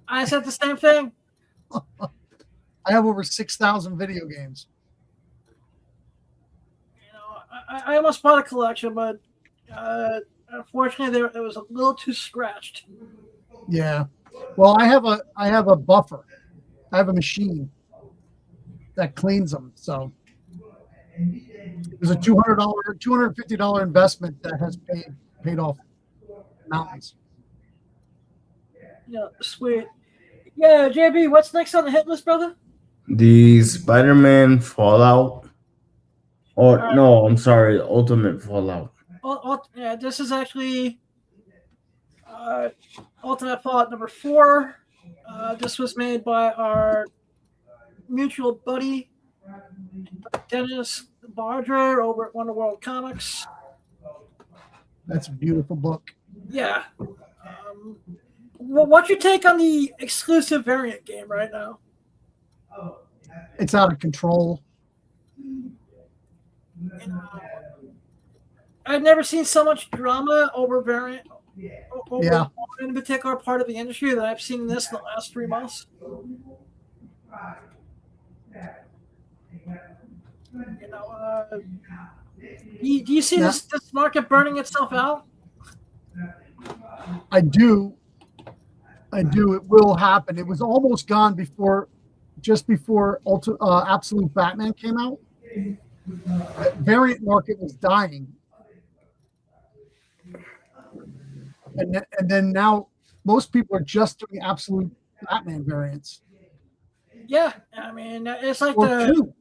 I said the same thing. I have over 6,000 video games. I almost bought a collection, but unfortunately, it was a little too scratched. Yeah. Well, I have a buffer. I have a machine that cleans them. So it was a $250 investment that has paid off mountains. Yeah, sweet. Yeah, JB, what's next on the hit list, brother? The Spider-Man Fallout. Or no, I'm sorry, Ultimate Fallout. Yeah, this is actually Ultimate Fallout number 4. This was made by our mutual buddy Dennis Barger over at Wonder World Comics. That's a beautiful book. Yeah. What's your take on the exclusive variant game right now? It's out of control. I've never seen so much drama over variant. Over in a particular part of the industry that I've seen this in the last 3 months. Do you see this market burning itself out? I do. It will happen. It was almost gone just before Absolute Batman came out. The variant market was dying. And then now most people are just doing Absolute Batman variants. Yeah, I mean, it's like two.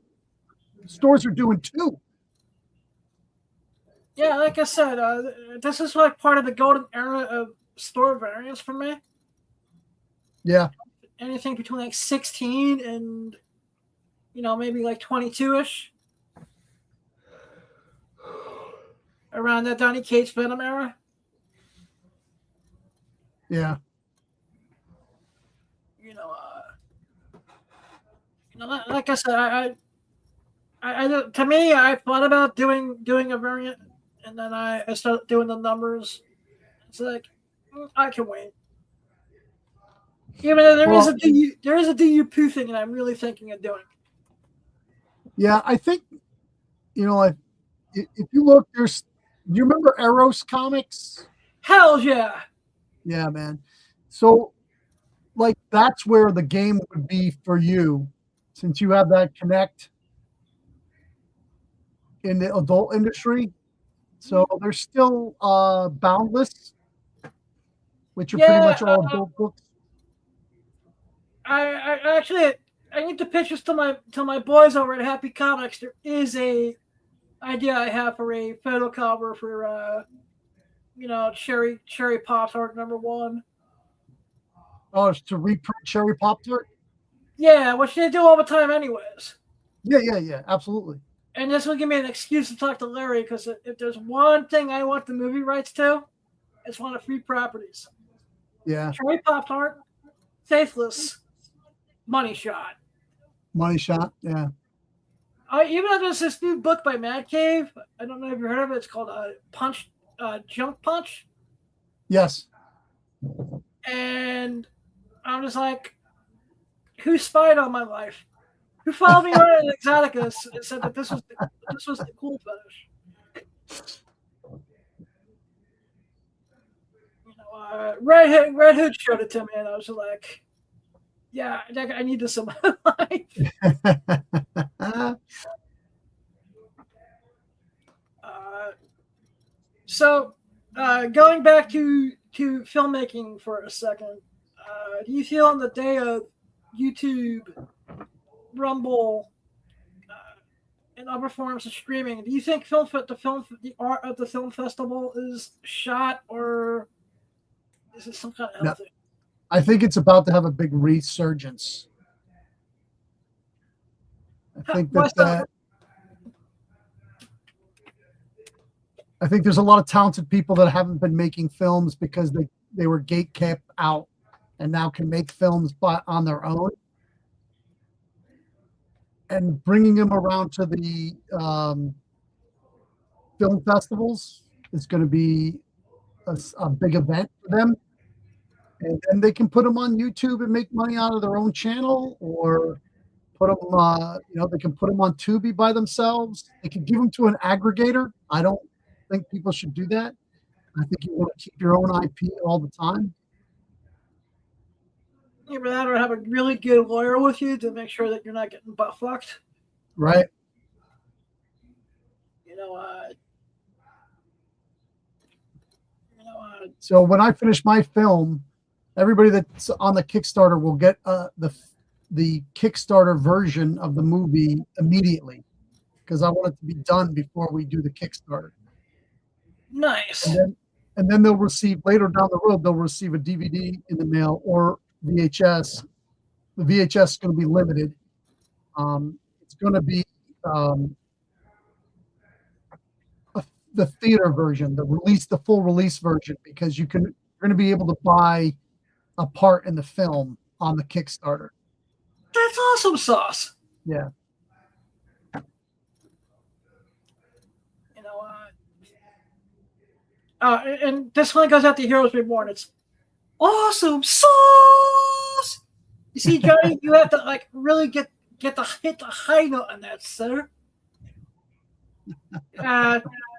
Stores are doing 2. Yeah, like I said, this is like part of the golden era of store variants for me. Yeah. Anything between like 16 and, maybe like 22-ish. Around that Donny Cates Venom era. Yeah. Like I said, to me, I thought about doing a variant, and then I started doing the numbers. It's like I can wait. Even though there is a DUP thing that I'm really thinking of doing. Yeah, I think if you look, do you remember Eros Comics? Hell yeah. Yeah, man. So like that's where the game would be for you, since you have that connect in the adult industry. So there's still Boundless, which are pretty much all adult books. I actually need to pitch this to my boys over at Happy Comics. There is a idea I have for a photo cover for Cherry Pop-Tart #1. Oh, it's to reprint Cherry Pop-Tart? Yeah, which they do all the time anyways. Yeah, absolutely. And this will give me an excuse to talk to Larry, because if there's one thing I want the movie rights to, it's one of 3 properties. Yeah. Cherry Pop-Tart, Faithless, Money Shot. Money Shot, yeah. Even though there's this new book by Mad Cave, I don't know if you heard of it. It's called Junk Punch. Yes. and I'm just like, who spied on my life? Who followed me around in Exoticus and said that this was the cool fetish? Red Hood showed it to me, and I was like, yeah, I need this in my life. So, going back to filmmaking for a second, do you feel in the day of YouTube, Rumble, and other forms of streaming, do you think the art of the film festival is shot, or is it some kind of healthy? I think it's about to have a big resurgence. I think I think there's a lot of talented people that haven't been making films because they were gatekept out, and now can make films on their own. And bringing them around to the film festivals is going to be a big event for them. And then they can put them on YouTube and make money out of their own channel, or put them, they can put them on Tubi by themselves. They can give them to an aggregator. I don't think people should do that. I think you want to keep your own IP all the time. Either that, or have a really good lawyer with you to make sure that you're not getting butt fucked. Right. So when I finish my film, everybody that's on the Kickstarter will get the Kickstarter version of the movie immediately, because I want it to be done before we do the Kickstarter. Nice. And then they'll receive, later down the road, they'll receive a DVD in the mail or VHS. The VHS is going to be limited. It's going to be the theater version, the full release version, because you're going to be able to buy a part in the film on the Kickstarter. That's awesome sauce. Yeah. And this one goes out to Heroes Reborn. It's awesome sauce. You see, Johnny, you have to really hit the high note on that, sir.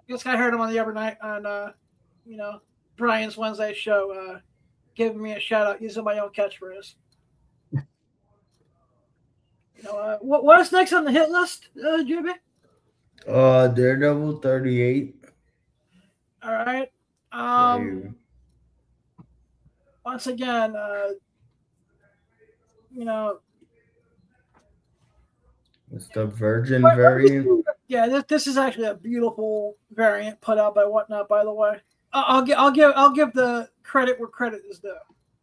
This guy heard him on the other night on Brian's Wednesday show, giving me a shout out using my own catchphrase. What is next on the hit list, Jimmy? Daredevil 38. All right. Once again, it's the Virgin variant. Yeah, this is actually a beautiful variant put out by Whatnot. By the way, I'll give the credit where credit is due.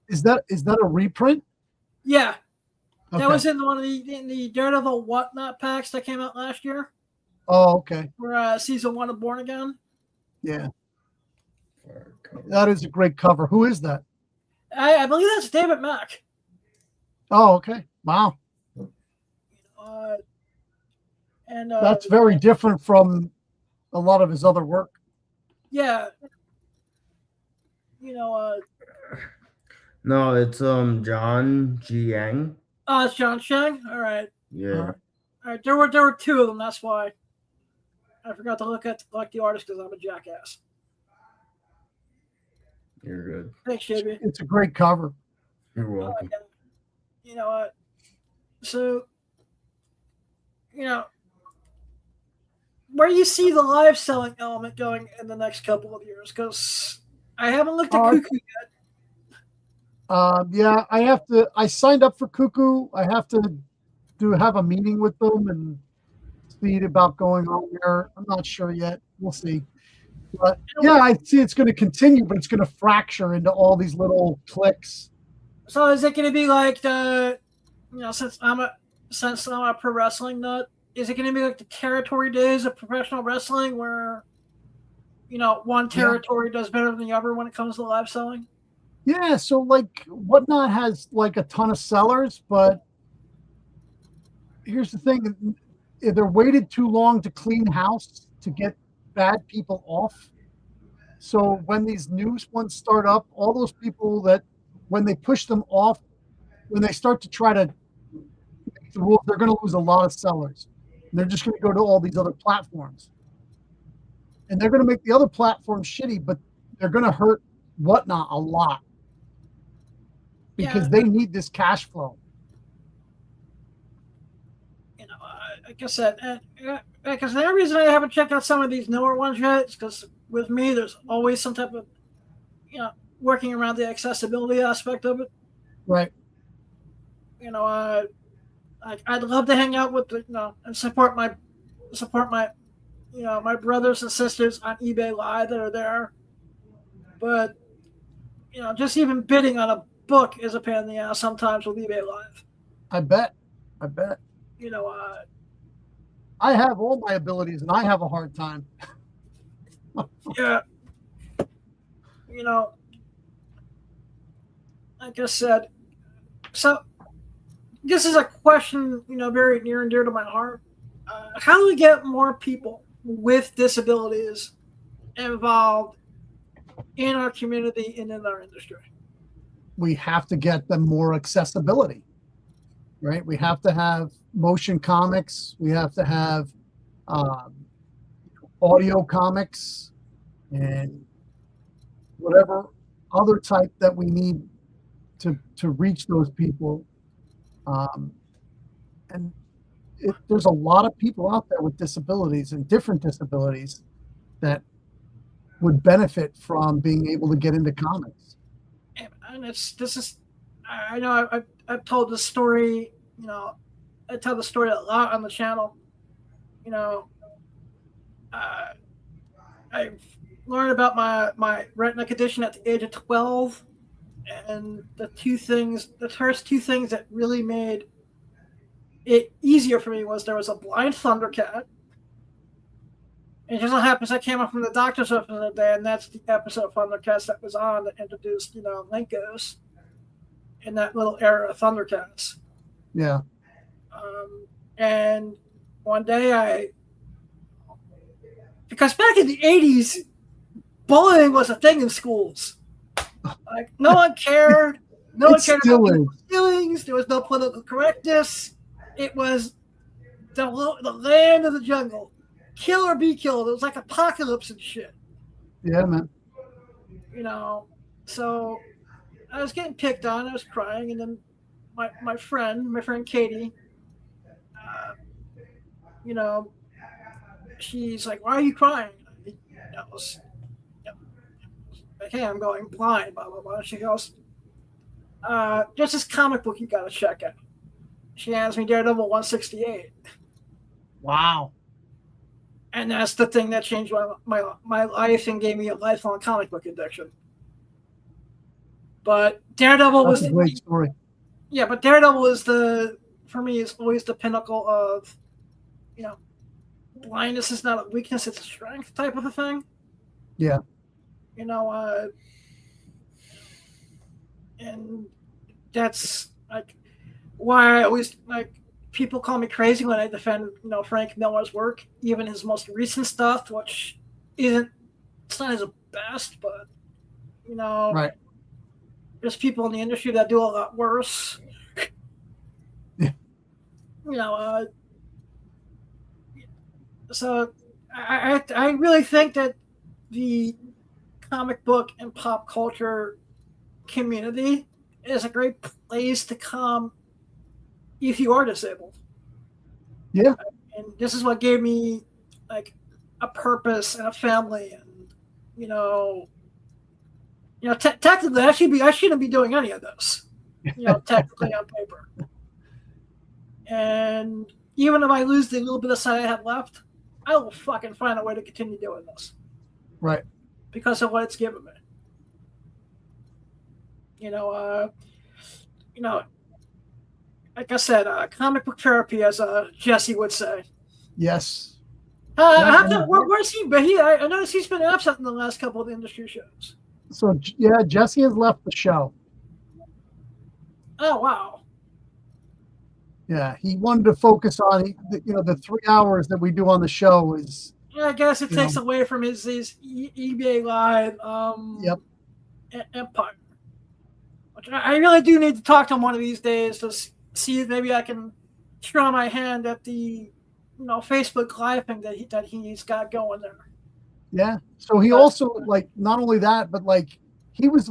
Is that a reprint? Yeah, okay. That was in one of the Daredevil Whatnot packs that came out last year. Oh, okay. For season 1 of Born Again. Yeah. That is a great cover. Who is that? I believe that's David Mack. Oh, okay. Wow. And that's very different from a lot of his other work. Yeah. No, it's John G. Yang. Oh, it's John Chang. All right. Yeah. All right. There were two of them. That's why I forgot to look at the artist, because I'm a jackass. You're good. Thanks, JB. It's a great cover. You're welcome. You know what? So, where do you see the live selling element going in the next couple of years? Because I haven't looked at Cuckoo yet. Yeah, I signed up for Cuckoo. I have to have a meeting with them and see about going on there. I'm not sure yet. We'll see. But yeah, I see it's going to continue, but it's going to fracture into all these little cliques. So is it going to be like since I'm a pro wrestling nut, is it going to be like the territory days of professional wrestling where, one territory does better than the other when it comes to live selling? Yeah. So Whatnot has a ton of sellers, but here's the thing. They're waited too long to clean house to get bad people off. So when these new ones start up, all those people that when they push them off, when they start to try to make the rules, they're going to lose a lot of sellers. And they're just going to go to all these other platforms. And they're going to make the other platforms shitty, but they're going to hurt Whatnot a lot because they need this cash flow. You know, like I said, because the reason I haven't checked out some of these newer ones yet is because with me, there's always some type of, you know, working around the accessibility aspect of it. Right. You know, I'd love to hang out with the, you know, and support my, you know, my brothers and sisters on eBay Live that are there. But, you know, just even bidding on a book is a pain in the ass sometimes with eBay Live. I bet. You know, I have all my abilities and I have a hard time. Yeah. You know, like I said, so this is a question, you know, very near and dear to my heart. How do we get more people with disabilities involved in our community and in our industry? We have to get them more accessibility, right? We have to have motion comics. We have to have audio comics and whatever other type that we need to reach those people. And there's a lot of people out there with disabilities and different disabilities that would benefit from being able to get into comics. And I know I've told this story, you know, I tell the story a lot on the channel. You know, I've learned about my retina condition at the age of 12, and the first two things that really made it easier for me was there was a blind Thundercat. And it just so happens I came up from the doctor's office the other day, and that's the episode of Thundercats that was on that introduced, you know, Linkos in that little era of Thundercats. Yeah. And one day because back in the 80s, bullying was a thing in schools. Like, no one cared. No one cared about people's feelings. There was no political correctness. It was the land of the jungle. Kill or be killed. It was like apocalypse and shit. Yeah, man. You know, so I was getting picked on. I was crying, and then my friend Katie, you know, she's like, "Why are you crying?" Okay, I'm going blind, blah blah blah. She goes, "There's this comic book you gotta check out." She hands me Daredevil 168. Wow. And that's the thing that changed my life and gave me a lifelong comic book addiction. But Daredevil was a great story. Yeah, but Daredevil is for me, is always the pinnacle of, you know, blindness is not a weakness, it's a strength type of a thing. Yeah. You know, and that's like why I always like people call me crazy when I defend, you know, Frank Miller's work, even his most recent stuff, which it's not his best, but you know, right. There's people in the industry that do a lot worse. Yeah. You know, so I really think that the comic book and pop culture community is a great place to come if you are disabled. Yeah. And this is what gave me like a purpose and a family, and you know, technically I shouldn't be doing any of this, you know, technically on paper. And even if I lose the little bit of sight I have left, I will fucking find a way to continue doing this. Right. Because of what it's given me. You know, like I said, comic book therapy, as Jesse would say. Yes. Where's he? But I noticed he's been absent in the last couple of industry shows. So yeah, Jesse has left the show. Oh wow. Yeah, he wanted to focus on the 3 hours that we do on the show is. Yeah, I guess it takes away from his eBay Live Yep. empire. Which I really do need to talk to him one of these days to see if maybe I can try my hand at the Facebook Live thing that he's got going there. Yeah. So he also, like, not only that, but like he was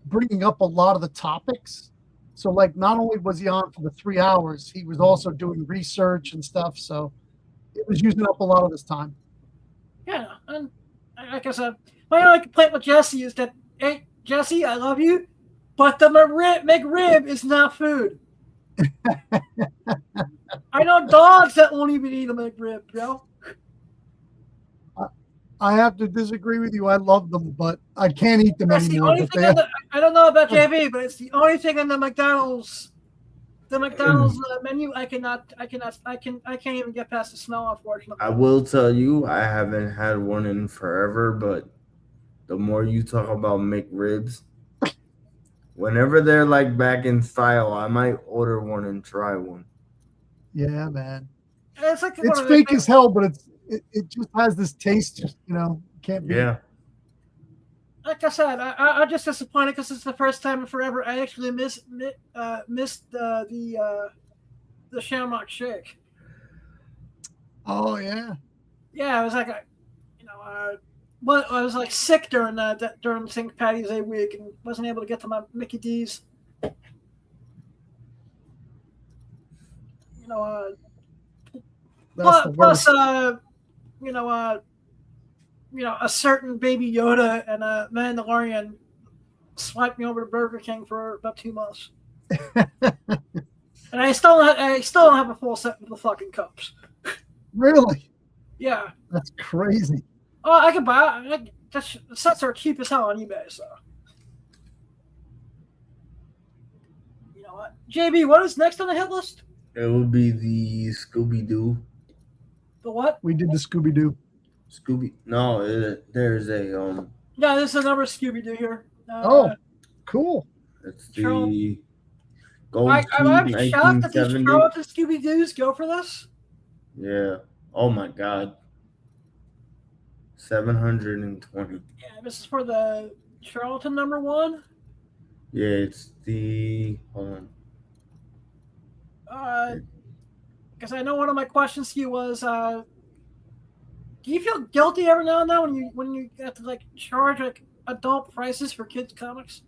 bringing up a lot of the topics. So like, not only was he on for the 3 hours, he was also doing research and stuff. So it was using up a lot of his time. Yeah, and like I said, my only complaint with Jesse is that, hey, Jesse, I love you, but the McRib is not food. I know dogs that won't even eat a McRib, bro. I have to disagree with you. I love them, but I can't eat them That's anymore. the only thing I don't know about JV, but it's the only thing on the McDonald's menu. I can't even get past the smell, unfortunately. I will tell you, I haven't had one in forever, but the more you talk about McRibs, whenever they're like back in style, I might order one and try one. Yeah, man. It's like it's fake as hell, but it just has this taste. Can't be. Yeah. Like I said, I'm just disappointed because it's the first time in forever I actually missed the Shamrock Shake. Oh yeah. Yeah, it was like I was like sick during St. Patty's Day week and wasn't able to get to my Mickey D's. Plus, a certain Baby Yoda and a Mandalorian swiped me over to Burger King for about 2 months, and I still don't have a full set of the fucking cups. Really? Yeah. That's crazy. Oh, I can buy. The sets are cheap as hell on eBay. So, you know what, JB? What is next on the hit list? It would be the Scooby Doo. The what? We did the Scooby Doo. No, there's a Yeah, there's a number of Scooby Doo here. Oh, cool. It's the Gold I'm Key shocked that these 1970. Charlton Scooby Doos go for this. Yeah. Oh my God. 720. Yeah, this is for the Charlton #1. Yeah, it's the hold on. Because I know one of my questions to you was, do you feel guilty every now and then when you have to like charge like adult prices for kids comics,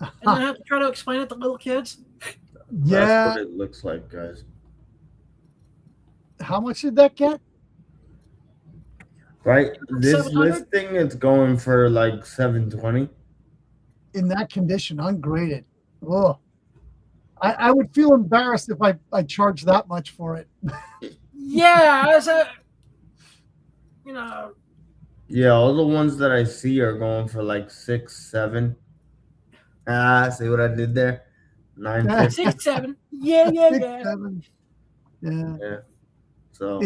and then have to try to explain it to little kids? Yeah. That's what it looks like, guys. How much did that get? Right, this 700? listing is going for like 720. In that condition, ungraded. Oh, I would feel embarrassed if I charged that much for it. Yeah, Yeah, all the ones that I see are going for like 6, 7. See what I did there? 950. 6, 7. Yeah. 7. Yeah. So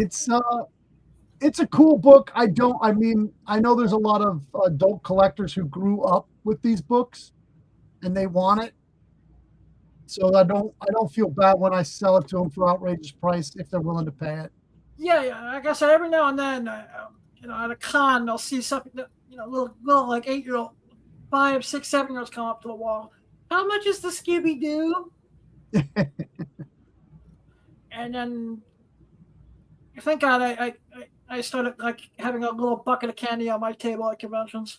it's a cool book. I know there's a lot of adult collectors who grew up with these books and they want it. So I don't feel bad when I sell it to them for outrageous price if they're willing to pay it. Yeah. Like I said, every now and then, at a con, they'll see something that little like 8-year-old, 5, 6, 7-year-olds come up to the wall. How much is the Scooby Doo? And then, thank God, I started like having a little bucket of candy on my table at conventions.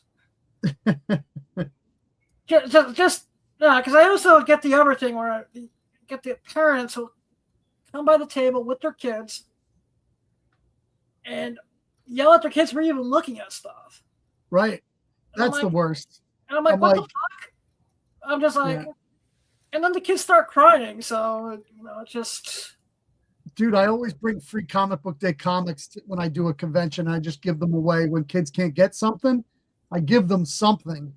Just because I also get the other thing where I get the parents who come by the table with their kids and yell at their kids for even looking at stuff. Right. That's the worst. And I'm like, what the fuck? I'm just like, and then the kids start crying. So, it's just. Dude, I always bring free comic book day comics when I do a convention. I just give them away. When kids can't get something, I give them something.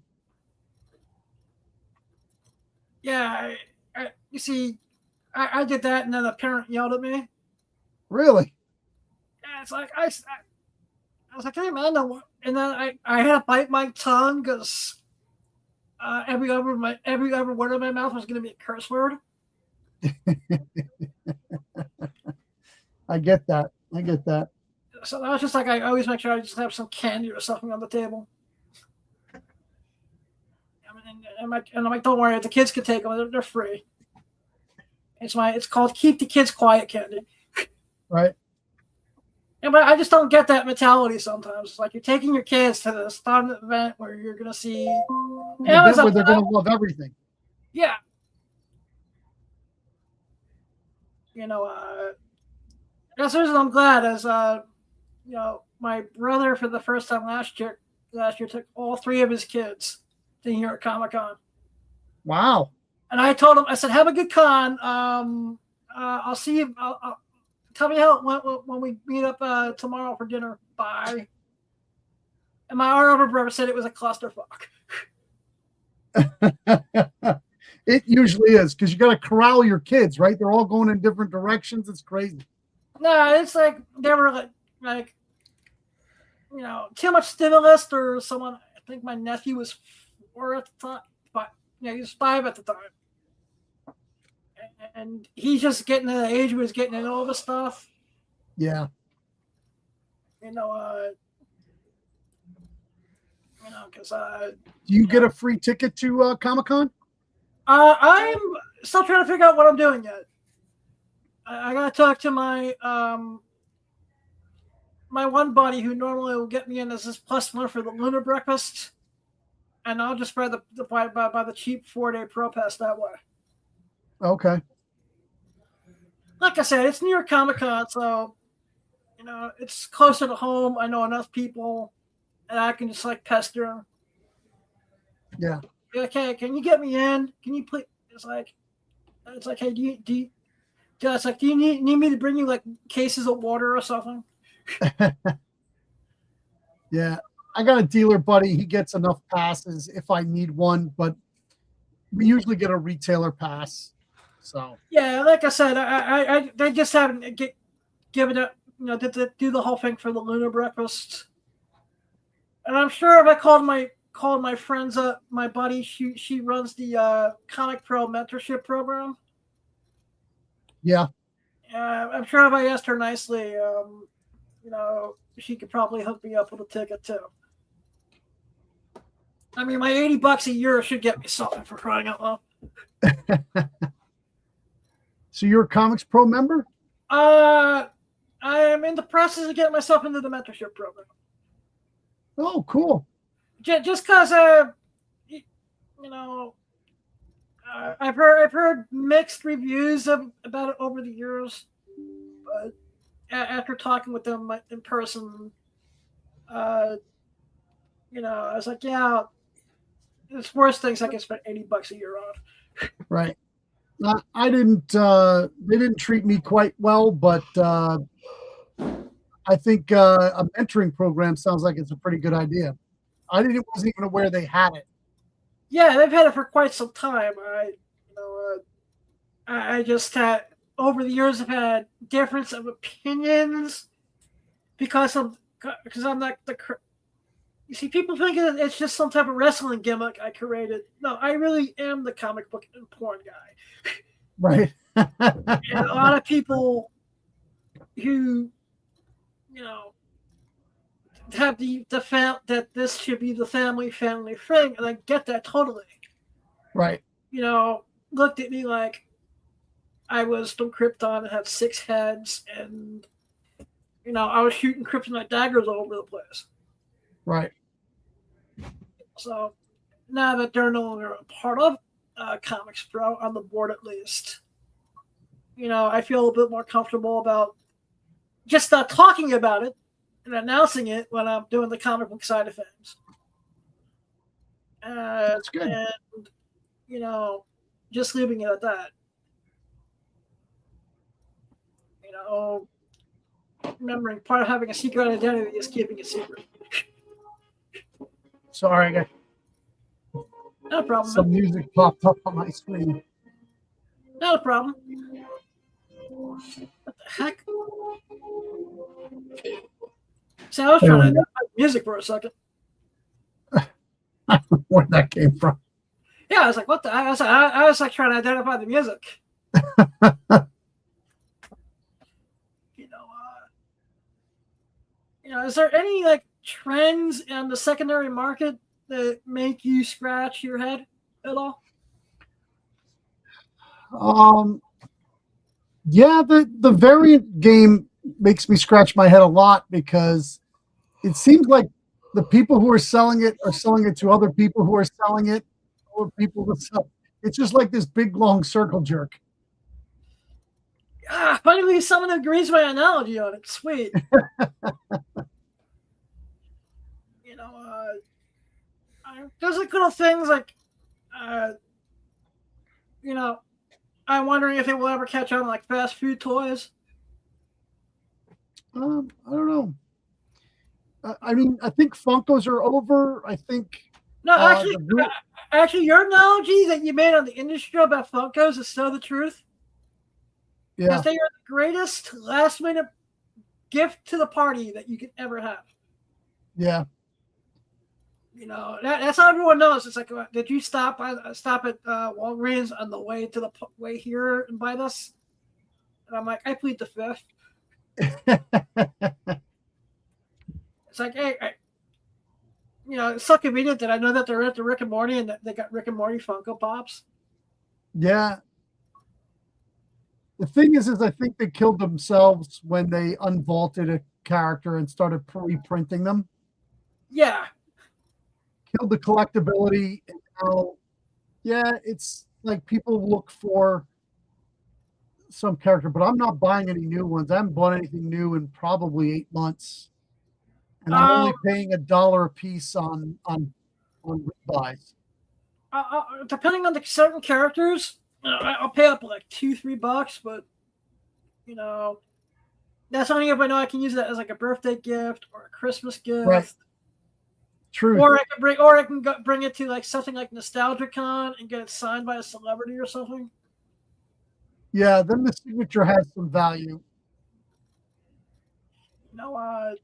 Yeah, you see, I did that, and then a parent yelled at me. Really? Yeah, it's like I was like, hey man, and then I had to bite my tongue because every other word of my mouth was going to be a curse word. I get that. So I was just like, I always make sure I just have some candy or something on the table. And I'm like, don't worry, the kids can take them. They're free. It's called Keep the Kids Quiet candy. Right. Yeah, but I just don't get that mentality sometimes. It's like you're taking your kids to this fun event where you're going to see. Where they're going to love everything. Yeah. That's the reason I'm glad, as my brother for the first time last year took all 3 of his kids to New York Comic Con. Wow. And I told him, I said, have a good con. I'll see you. Tell me how it went when we meet up tomorrow for dinner. Bye. And my older brother said it was a clusterfuck. It usually is, because you got to corral your kids, right? They're all going in different directions. It's crazy. No, it's like they were like too much stimulus, or someone. I think my nephew was 4 at the time, but he was 5 at the time, and he's just getting to the age where he's getting into all the stuff. Yeah. Because do you get a free ticket to Comic-Con? I'm still trying to figure out what I'm doing yet. I gotta talk to my my one buddy who normally will get me in as this +1 for the Lunar Breakfast, and I'll just buy the cheap 4-day Pro Pass that way. Okay. Like I said, it's New York Comic Con, so it's closer to home. I know enough people, and I can just pester them. Yeah. Okay, can you get me in? Can you please? It's like, hey, do you need me to bring you cases of water or something? Yeah, I got a dealer buddy. He gets enough passes if I need one, but we usually get a retailer pass. So yeah, like I said, they just haven't given it. To do the whole thing for the Lunar Breakfast. And I'm sure if I called my friends up, my buddy, she runs the Comic Pro mentorship program. Yeah. I'm sure if I asked her nicely, she could probably hook me up with a ticket too. I mean, my $80 a year should get me something, for crying out loud. So you're a Comics Pro member? I am in the process of getting myself into the mentorship program. Oh, cool. Just because, I've heard mixed reviews about it over the years, but after talking with them in person, I was like, yeah, it's worse things I can spend $80 a year on. Right. I didn't. They didn't treat me quite well, but I think a mentoring program sounds like it's a pretty good idea. Wasn't even aware they had it. Yeah, they've had it for quite some time. I just had over the years I've had difference of opinions because I'm not the. You see, people think it's just some type of wrestling gimmick I created. No, I really am the comic book and porn guy. Right. And a lot of people who, have the that this should be the family thing, and I get that totally. Right. Looked at me like I was from Krypton and had 6 heads, and I was shooting kryptonite daggers all over the place. Right. So now that they're no longer a part of Comics Pro, on the board at least, I feel a bit more comfortable about just talking about it and announcing it when I'm doing the comic book side of things. That's good. And, just leaving it at that. Remembering part of having a secret identity is keeping it secret. Sorry, I got No problem. some music popped up on my screen. Not a problem. What the heck? See, I was trying to identify music for a second. I don't know where that came from. Yeah, I was like, what the? I was trying to identify the music. Is there any trends in the secondary market that make you scratch your head? at all? Yeah, the variant game makes me scratch my head a lot because it seems like the people who are selling it to other people who are selling it, or people who sell. It's just like this big long circle jerk. Finally, someone agrees with my analogy on it. Sweet. You know, there's like little things like, you know, I'm wondering if it will ever catch on like fast food toys. I don't know. I mean, I think Funkos are over. I think no, actually, your analogy that you made on the industry about Funkos is still the truth. Yeah, because they are the greatest last-minute gift to the party that you could ever have. Yeah. You know, that's how everyone knows. It's like, did you stop at Walgreens on the way to the way here and buy this? And I'm like, I plead the fifth. It's like, hey, you know, it's so convenient that I know that they're at the Rick and Morty and they got Rick and Morty Funko Pops. Yeah. The thing is I think they killed themselves when they unvaulted a character and started reprinting them. Yeah. Killed the collectability. And now, yeah, it's like people look for some character, but I'm not buying any new ones. I haven't bought anything new in probably 8 months. And I'm only paying $1 a piece on rebuys. Depending on the certain characters, I'll pay up like $2-3, but you know, that's only if I know I can use that as like a birthday gift or a Christmas gift. Right. True. Or I can bring it to like something like NostalgiaCon and get it signed by a celebrity or something. Yeah, then the signature has some value. You know,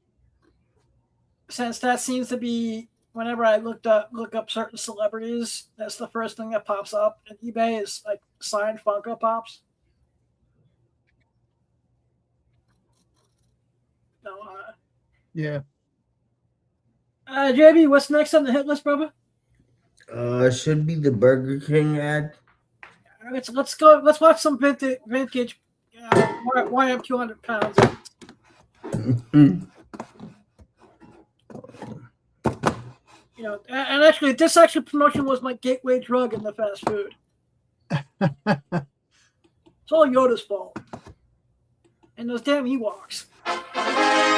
since that seems to be whenever I look up certain celebrities, that's the first thing that pops up on eBay is like signed Funko Pops. No, yeah. JB, what's next on the hit list, brother? Should be the Burger King ad. Let's go. Let's watch some vintage why I'm 200 pounds. You know, and actually, this promotion was my gateway drug in the fast food. It's all Yoda's fault. And those damn Ewoks.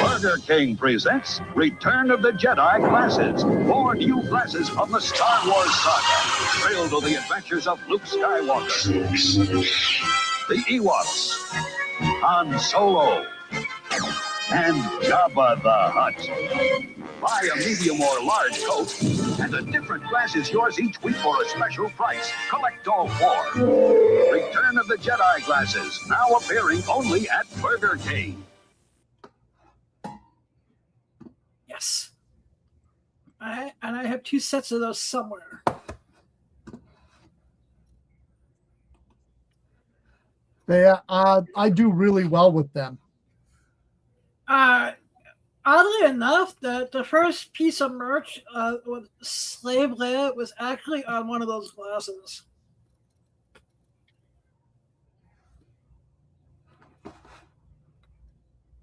Burger King presents Return of the Jedi glasses. 4 new glasses from the Star Wars saga. Thrill to the adventures of Luke Skywalker, the Ewoks, Han Solo, and Jabba the Hutt. Buy a medium or large Coke, and a different glass is yours each week for a special price. Collect all 4. Return of the Jedi glasses, now appearing only at Burger King. Yes. I have 2 sets of those somewhere. I do really well with them. Oddly enough, the first piece of merch with Slave Leia was actually on one of those glasses.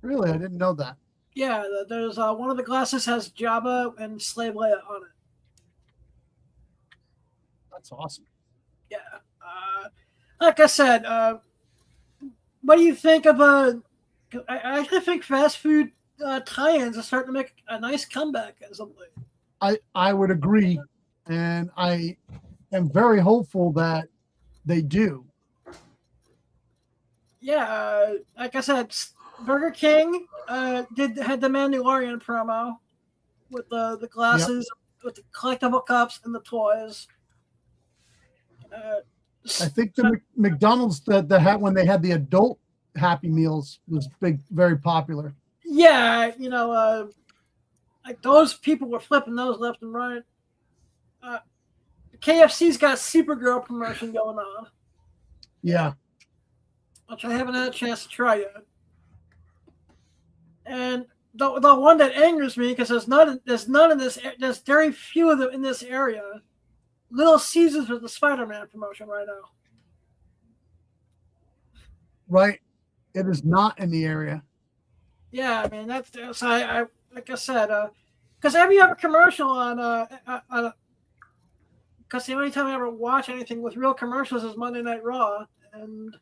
Really? I didn't know that. Yeah, there's one of the glasses has Jabba and Slave Leia on it. That's awesome. Yeah. Like I said, what do you think of I actually think fast food tie-ins are starting to make a nice comeback as of late. I would agree, and I am very hopeful that they do. Yeah, like I said, Burger King had the Mandalorian promo with the glasses, with the collectible cups and the toys. I think the McDonald's that when they had the adult Happy Meals was very popular. Yeah, you know, like those people were flipping those left and right. KFC's got a Supergirl promotion going on. Yeah, which I haven't had a chance to try yet. And the one that angers me because there's very few of them in this area, Little Caesars with the Spider-Man promotion right now. Right. It is not in the area. Yeah, I mean that's I like I said, because every other commercial on because the only time I ever watch anything with real commercials is Monday Night Raw, and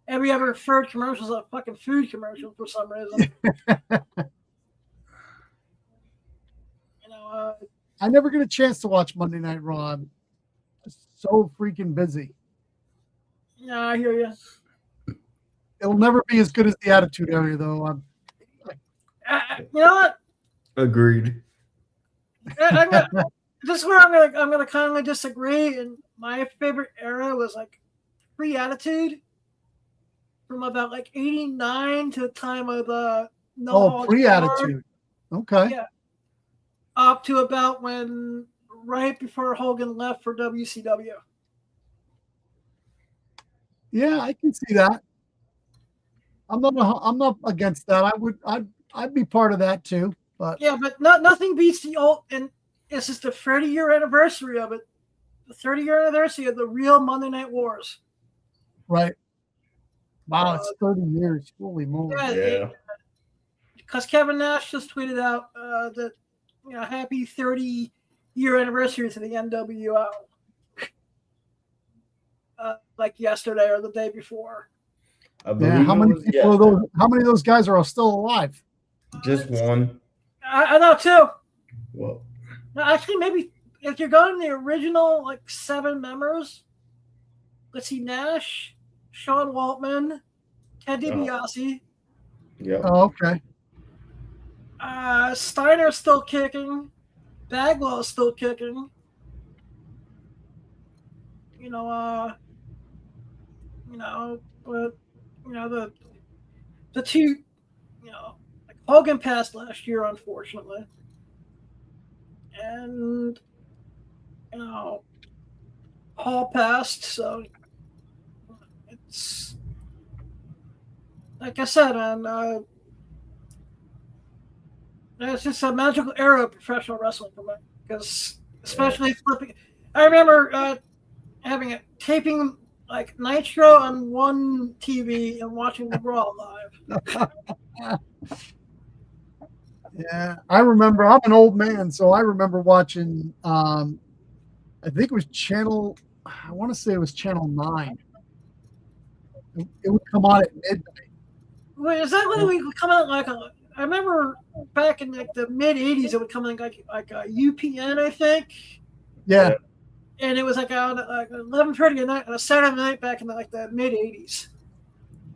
every other third commercial is a fucking food commercial for some reason. I never get a chance to watch Monday Night Raw. I'm just so freaking busy. Yeah, I hear you. It'll never be as good as the Attitude Era, though. You know what? Agreed. This is where I'm gonna kind of disagree. And my favorite era was like pre-Attitude, from about like '89 to the time of pre-Attitude. Okay. Yeah. Up to about when right before Hogan left for WCW. Yeah, I can see that. I'm not against that. I'd be part of that too. But yeah, but nothing beats the old, and this is the 30-year anniversary of it. The 30-year anniversary of the real Monday Night Wars. Right. Wow, it's 30 years. Holy moly. Yeah. Because Kevin Nash just tweeted out that happy 30-year anniversary to the NWO. Like yesterday or the day before. Yeah, how many of those guys are still alive? Just one. I know too. Well, no, actually, maybe if you're going the original, like 7 members. Let's see: Nash, Sean Waltman, Ted DiBiase. Yeah. Oh, okay. Steiner's still kicking. Baglow's still kicking. But the two, like Hogan passed last year, unfortunately, and Hall passed, so it's like I said, and it's just a magical era of professional wrestling for me, because especially flipping. I remember having a taping like Nitro on one TV and watching the Raw live. Yeah, I remember. I'm an old man, so I remember watching. I think it was channel. I want to say it was channel 9. It would come on at midnight. Wait, is that when we would come out like a? I remember back in like the mid '80s, it would come in like a UPN, I think. Yeah. And it was like on like 11:30 at night on a Saturday night back in the mid '80s.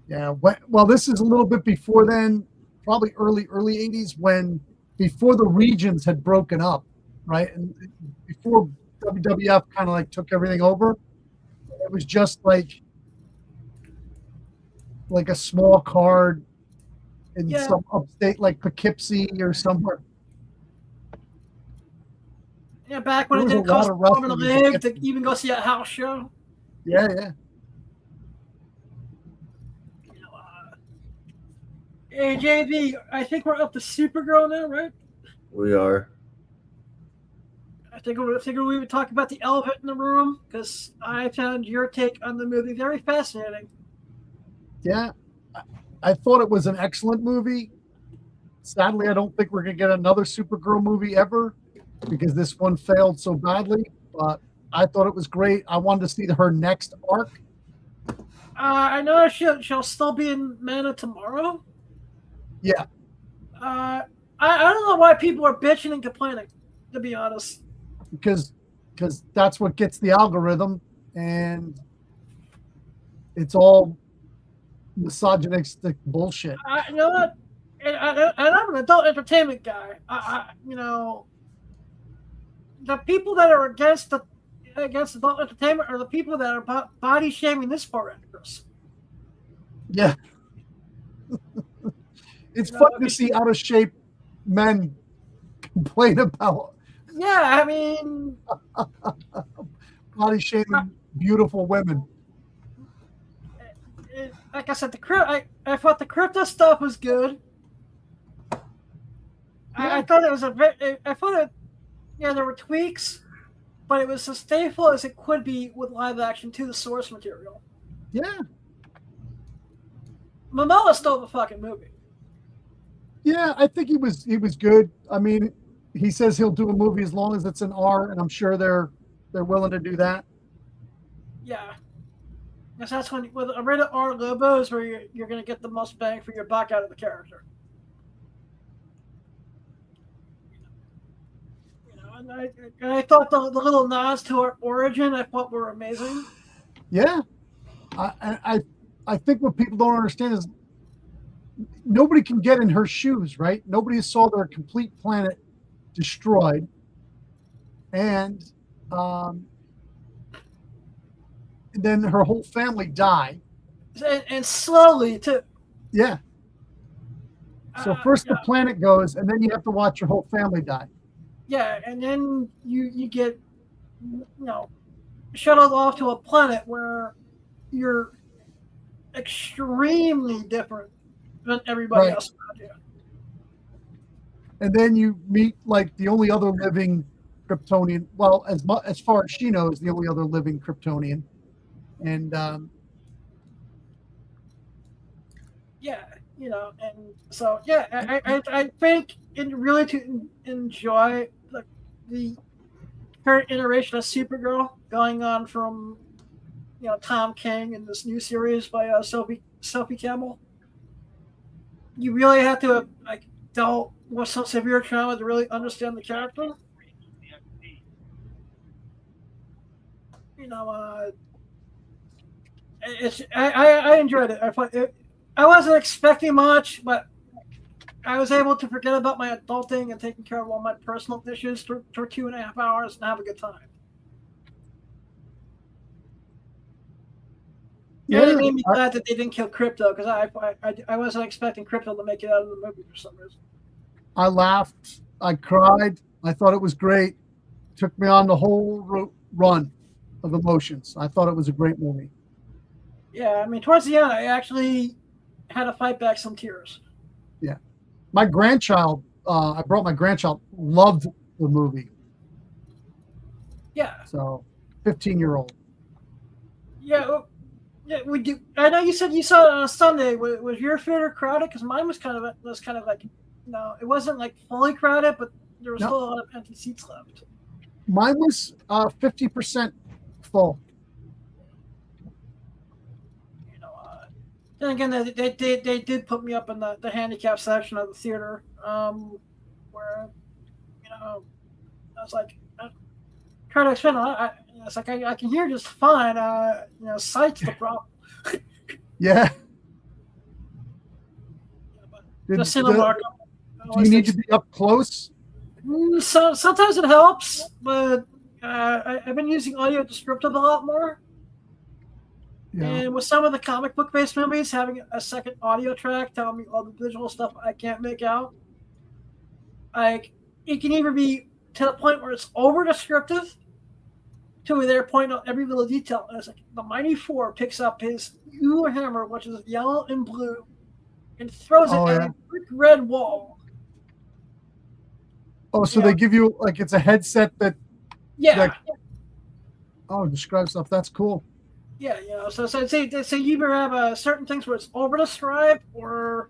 Yeah. Well, this is a little bit before then, probably early '80s, before the regions had broken up, right? And before WWF kind of like took everything over, it was just like a small card in some upstate like Poughkeepsie or somewhere. Yeah, back when it didn't cost a arm and a leg to even go see a house show. Yeah, yeah. Hey, JV, I think we're up to Supergirl now, right? We are. I think we would talk about the elephant in the room, because I found your take on the movie very fascinating. Yeah, I thought it was an excellent movie. Sadly, I don't think we're going to get another Supergirl movie ever, because this one failed so badly. But I thought it was great. I wanted to see her next arc. I know she'll still be in Man of Tomorrow. Yeah. I don't know why people are bitching and complaining, to be honest. Because that's what gets the algorithm, and it's all misogynistic bullshit. You know what? And I'm an adult entertainment guy. The people that are against adult entertainment are the people that are body shaming this poor actress. Yeah. It's fun to see out of shape men complain about. Yeah, I mean, body shaming beautiful women. Like I said, I thought the crypto stuff was good. Yeah. I thought it was I thought it, there were tweaks, but it was as faithful as it could be with live action to the source material. Yeah. Momoa stole the fucking movie. Yeah, I think he was good. I mean, he says he'll do a movie as long as it's an R, and I'm sure they're willing to do that. Yeah. Because that's when, with a rated R Lobo is where you're going to get the most bang for your buck out of the character. And I thought the little nods to our origin I thought were amazing. Yeah. I think what people don't understand is nobody can get in her shoes, right? Nobody saw their complete planet destroyed. And then her whole family die. And slowly, too. Yeah. So first the planet goes, and then you have to watch your whole family die. Yeah, and then you get, shuttled off to a planet where you're extremely different than everybody else around you. And then you meet like the only other living Kryptonian. Well, as far as she knows, the only other living Kryptonian. And and so I think really to enjoy the current iteration of Supergirl going on from Tom King in this new series by Sophie Campbell. You really have to dealt with some severe trauma to really understand the character. I enjoyed it. I wasn't expecting much, but I was able to forget about my adulting and taking care of all my personal issues for 2.5 hours and have a good time. Yeah, it made me glad that they didn't kill Crypto because I wasn't expecting Crypto to make it out of the movie for some reason. I laughed. I cried. I thought it was great. Took me on the whole run of emotions. I thought it was a great movie. Yeah, I mean, towards the end, I actually had to fight back some tears. Yeah. My grandchild, I brought my grandchild, loved the movie. Yeah. So, 15-year-old. Yeah, we do. I know you said you saw it on a Sunday. Was your theater crowded? Because mine was kind of like, no, it wasn't like fully crowded, but there was still a lot of empty seats left. Mine was 50% full. Then again, they did put me up in the handicap section of the theater, where I was like, trying to explain. It's like I can hear just fine. Sight's the problem. Yeah. The cinema. Do you need to be up close? So sometimes it helps, but I've been using audio descriptive a lot more. Yeah. And with some of the comic book based movies, having a second audio track telling me all the visual stuff I can't make out, it can either be to the point where it's over descriptive, to where they're pointing out every little detail. And it's like the Mighty Four picks up his Uber hammer, which is yellow and blue, and throws it at a brick red wall. Oh, so they give you like it's a headset that. Yeah. Describe stuff. That's cool. Yeah, so say you either have certain things where it's over described, or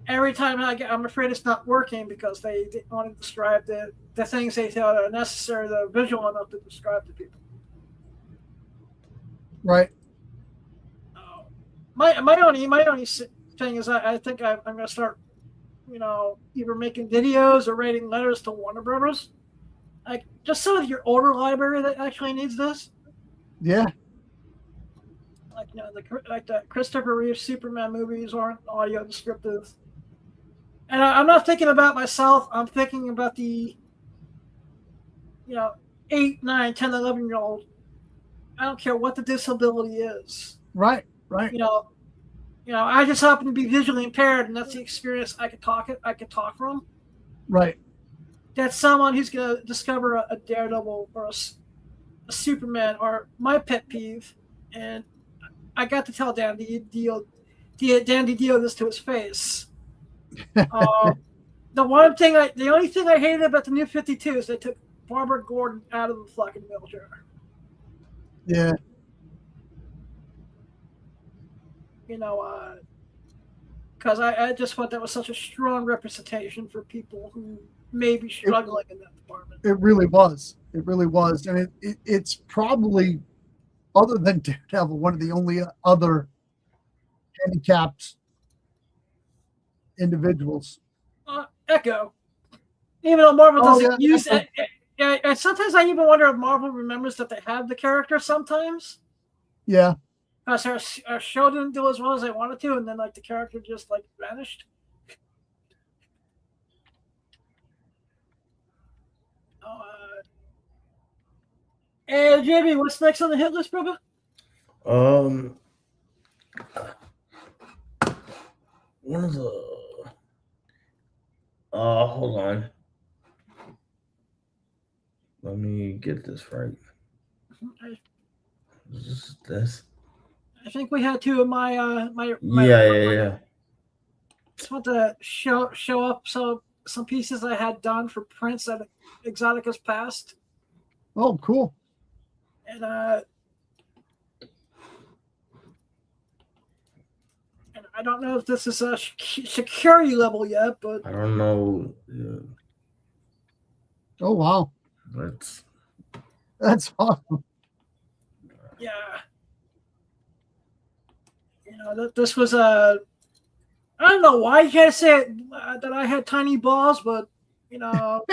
every time I'm afraid it's not working because they didn't want to describe the things they thought are necessary, the visual enough to describe to people. Right. My only thing is I think I'm going to start, either making videos or writing letters to Warner Brothers, just some of your older library that actually needs this. Yeah. The Christopher Reeve Superman movies aren't audio descriptive. And I'm not thinking about myself. I'm thinking about the, 8, 9, 10, 11-year-old. I don't care what the disability is. Right. I just happen to be visually impaired, and that's the experience I could talk from. Right. That's someone who's going to discover a Daredevil or a Superman or my pet peeve, and I got to tell Dan DiDio this to his face. The only thing I hated about the New 52 is they took Barbara Gordon out of the fucking wheelchair. Yeah. You know, because I just thought that was such a strong representation for people who may be struggling in that department. It really was. It really was. And it's probably, other than Daredevil, one of the only other handicapped individuals. Echo. Even though Marvel doesn't use Echo. it. And sometimes I even wonder if Marvel remembers that they have the character sometimes. Yeah. Because our show didn't do as well as they wanted to, and then like the character just like vanished. And Jamie, what's next on the hit list, brother? One of the hold on. Let me get this right. Is this? I think we had two of my Yeah. Just want to show up some pieces I had done for prints at Exotica's Past. Oh, cool. And I don't know if this is a security level yet, but I don't know. Yeah. Oh, wow. That's awesome. Yeah. You know, this was a. I don't know why you can't say that I had tiny balls, but you know,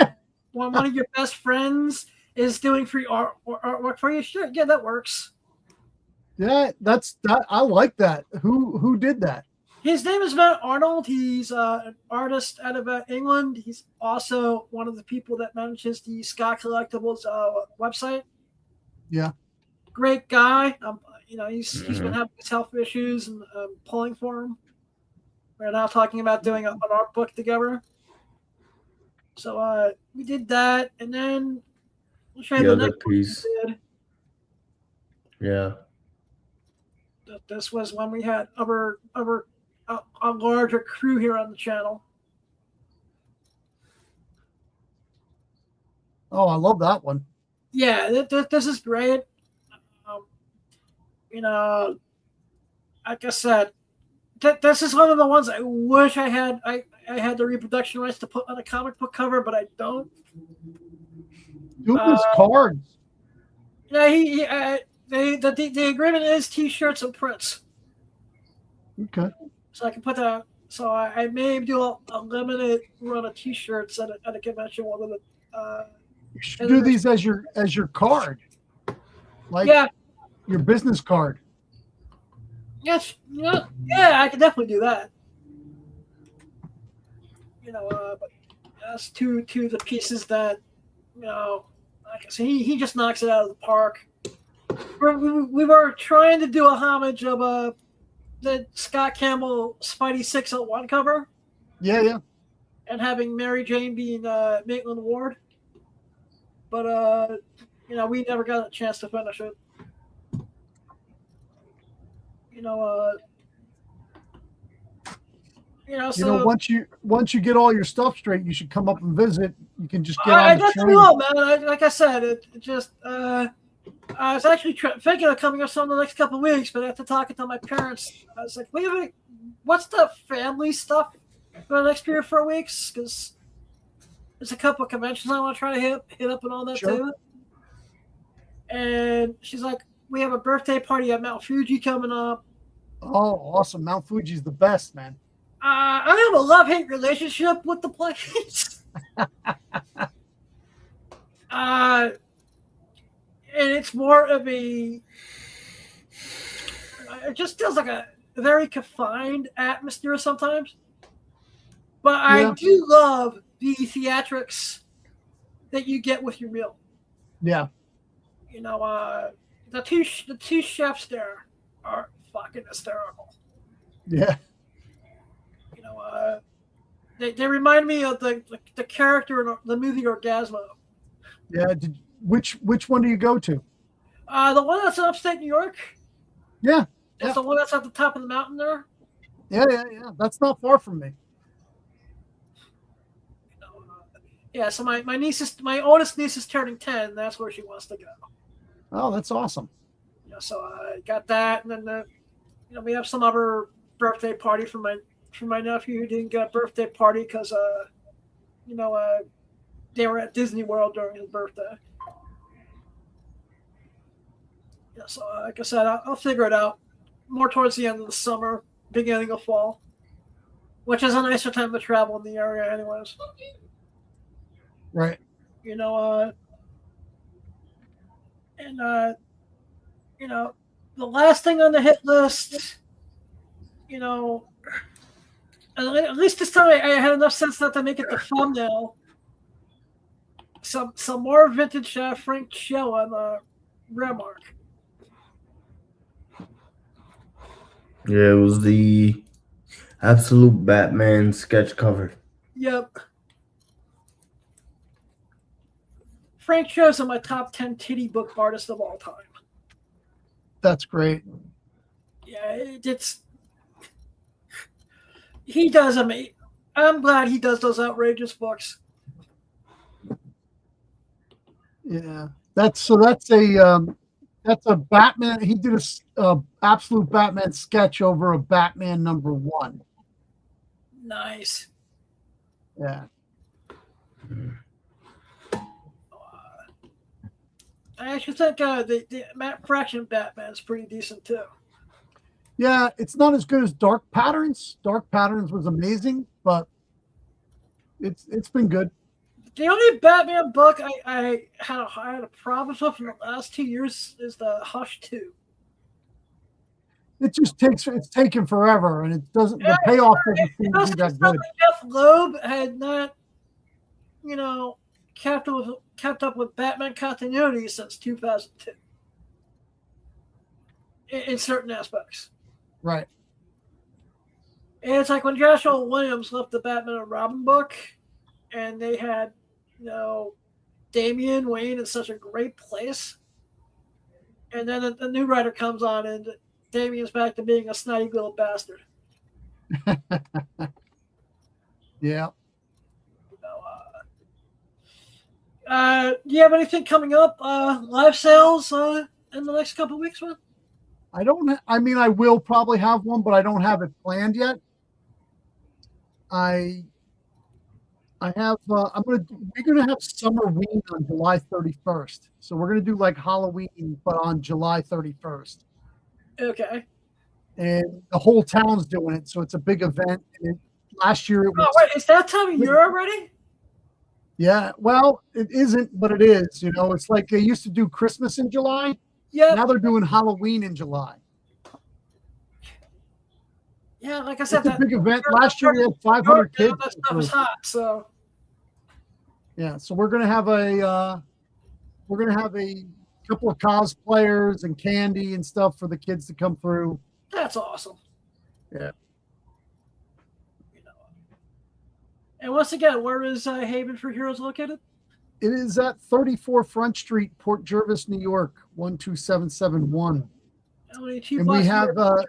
when one of your best friends is doing free artwork for you, sure, yeah, that works. Yeah, that's that. I like that. Who did that? His name is Matt Arnold. He's an artist out of England. He's also one of the people that manages the Scott Collectibles website. Yeah, great guy. You know, he's been having his health issues and pulling for him. We're now talking about doing an art book together. So we did that, and then we'll show you the next piece. Yeah. This was when we had a larger crew here on the channel. Oh, I love that one. Yeah, this is great. You know, like I said, this is one of the ones I wish I had. I had the reproduction rights to put on a comic book cover, but I don't. Stupid cards. Yeah, the agreement is T-shirts and prints. Okay. So I can put that. So I may do a limited run of T-shirts at a convention. One of the. You should do these as your card, like your business card. Yes, yeah, I can definitely do that. You know, but that's two of the pieces that, you know, like I said, he just knocks it out of the park. We were trying to do a homage of the Scott Campbell Spidey 601 cover. Yeah. And having Mary Jane being Maitland Ward. But you know, we never got a chance to finish it. So once you get all your stuff straight, you should come up and visit. You can just get I on the definitely train. will, man. Like I said, it just I was actually thinking of coming up some the next couple of weeks, but after talking to my parents, I was like, what's the family stuff for the next 3 or 4 weeks? Because there's a couple of conventions I want to try to hit up and all that too. And she's like, we have a birthday party at Mount Fuji coming up. Oh, awesome. Mount Fuji's the best, man. I have a love-hate relationship with the place. And it's more of it just feels like a very confined atmosphere sometimes. But I do love the theatrics that you get with your meal. Yeah. You know, the two chefs there are fucking hysterical. Yeah. You know, they remind me of the character in the movie Orgasmo. Yeah. Which one do you go to? The one that's in upstate New York. Yeah. That's the one that's at the top of the mountain there. Yeah. That's not far from me. Yeah, so my oldest niece is turning 10. And that's where she wants to go. Oh, that's awesome. Yeah, so I got that, and then we have some other birthday party for my nephew who didn't get a birthday party because they were at Disney World during his birthday. Yeah, so like I said, I'll figure it out more towards the end of the summer, beginning of fall, which is a nicer time to travel in the area, anyways. Right. The last thing on the hit list, at least this time I had enough sense not to make it the thumbnail. Some more vintage Frank Cho on Remark. Yeah, it was the Absolute Batman sketch cover. Yep. Frank Cho's in my top 10 titty book artists of all time. That's great. Yeah, he does. I'm glad he does those outrageous books. Yeah, that's a Batman. He did a Absolute Batman sketch over a Batman #1. Nice. Yeah. I actually think the Matt Fraction Batman is pretty decent too. Yeah, it's not as good as Dark Patterns. Dark Patterns was amazing, but it's been good. The only Batman book I had a problem with in the last 2 years is the Hush 2. It's taken forever, and it doesn't. The payoff doesn't seem to be that good. Jeff Loeb had not, kept up with Batman continuity since 2002 in certain aspects. Right. And it's like when Joshua Williams left the Batman and Robin book, and they had, Damian Wayne in such a great place, and then the new writer comes on, and Damian's back to being a snotty little bastard. Yeah. Do you have anything coming up? Live sales in the next couple of weeks, man? I will probably have one, but I don't have it planned yet. We're gonna have Summer Ween on July 31st. So we're gonna do like Halloween, but on July 31st. Okay. And the whole town's doing it, so it's a big event. And last year it was. Oh wait, is that time of year already? Yeah, well, it isn't, but it is. It's like they used to do Christmas in July. Yeah. Now they're doing Halloween in July. Yeah, like I said, it's a big event. Last year we had 500 kids. That stuff is hot, so. Yeah, so we're gonna have a couple of cosplayers and candy and stuff for the kids to come through. That's awesome. Yeah. And once again, where is Haven for Heroes located? It is at 34 Front Street, Port Jervis, New York, 12771. And we have a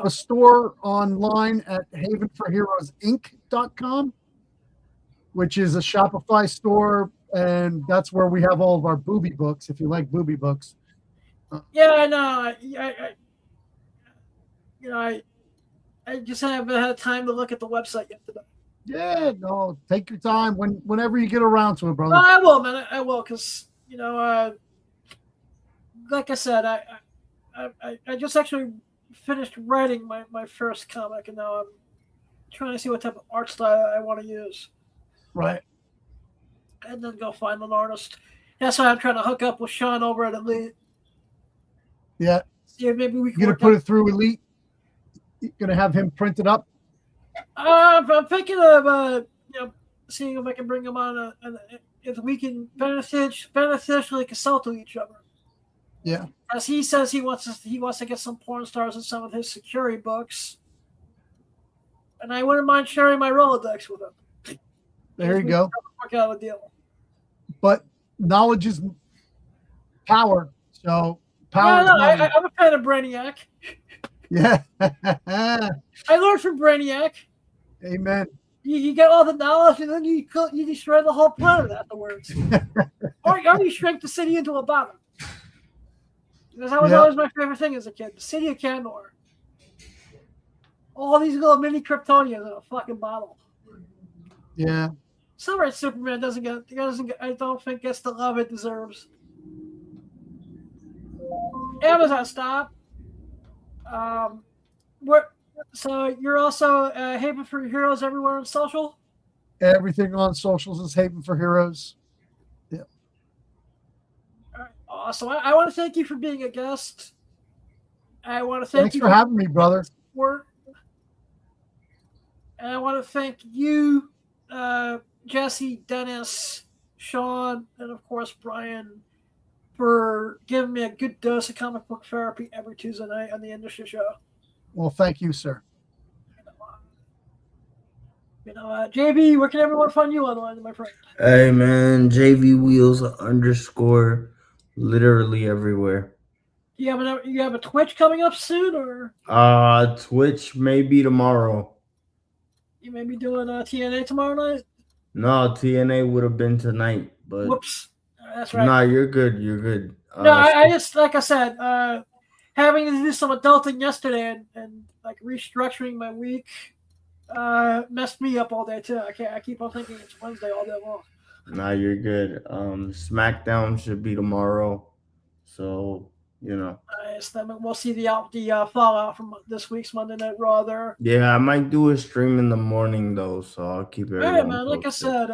store online at havenforheroesinc.com, which is a Shopify store, and that's where we have all of our booby books. If you like booby books. Yeah, I know. I just haven't had time to look at the website yet today. Yeah, no, take your time whenever you get around to it, brother. No, I will, man. I will, because like I said, I just actually finished writing my first comic, and now I'm trying to see what type of art style I want to use. Right. And then go find an artist. That's why I'm trying to hook up with Sean over at Elite. Yeah. See if maybe we can. You're gonna put it through Elite. You're gonna have him printed up. I'm thinking of seeing if I can bring him on, if we can beneficially consult with each other. Yeah. As he says, he wants to get some porn stars in some of his security books, and I wouldn't mind sharing my Rolodex with him. There you go. Work out a deal. But knowledge is power. So power. I'm a fan of Brainiac. Yeah. I learned from Brainiac. Amen. You get all the knowledge, and then you destroy the whole planet afterwards. or you shrink the city into a bottle. Because that was always my favorite thing as a kid. The city of Kandor. All these little mini Kryptonians in a fucking bottle. Yeah. Sunrise Superman doesn't get, I don't think gets the love it deserves. Amazon stop. So you're also Haven for Heroes everywhere on social? Everything on socials is Haven for Heroes. Yeah. All right, awesome. I want to thank you for being a guest. I want to thank Thanks you for having me, brother. And I want to thank you, Jesse, Dennis, Sean, and of course Brian, for giving me a good dose of comic book therapy every Tuesday night on the Industry Show. Well, thank you, sir. JB, where can everyone find you online, my friend? Hey, man, JV Wheels _ literally everywhere. You have a Twitch coming up soon, or? Twitch maybe tomorrow. You may be doing TNA tomorrow night? No, TNA would have been tonight, but whoops. That's right. Nah, you're good. You're good. No, I just, like I said, having to do some adulting yesterday and like restructuring my week messed me up all day too. I keep on thinking it's Wednesday all day long. Nah, you're good. SmackDown should be tomorrow, so you know. Nice. Then we'll see the fallout from this week's Monday Night Raw there. Yeah, I might do a stream in the morning though, so I'll keep it. All right, man. Like I said,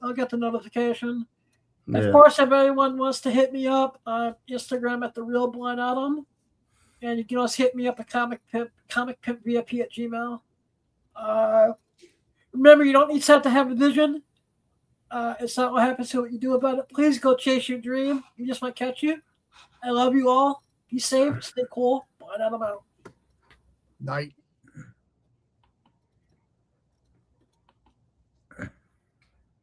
I'll get the notification. Yeah. Of course, if anyone wants to hit me up on Instagram at @TheRealBlindAtom, and you can also hit me up at comicpimpvip at Gmail. Remember, you don't need to have a vision. It's not what happens to what you do about it. Please go chase your dream. You just might catch you. I love you all. Be safe. Stay cool. Blind Adam out. Night.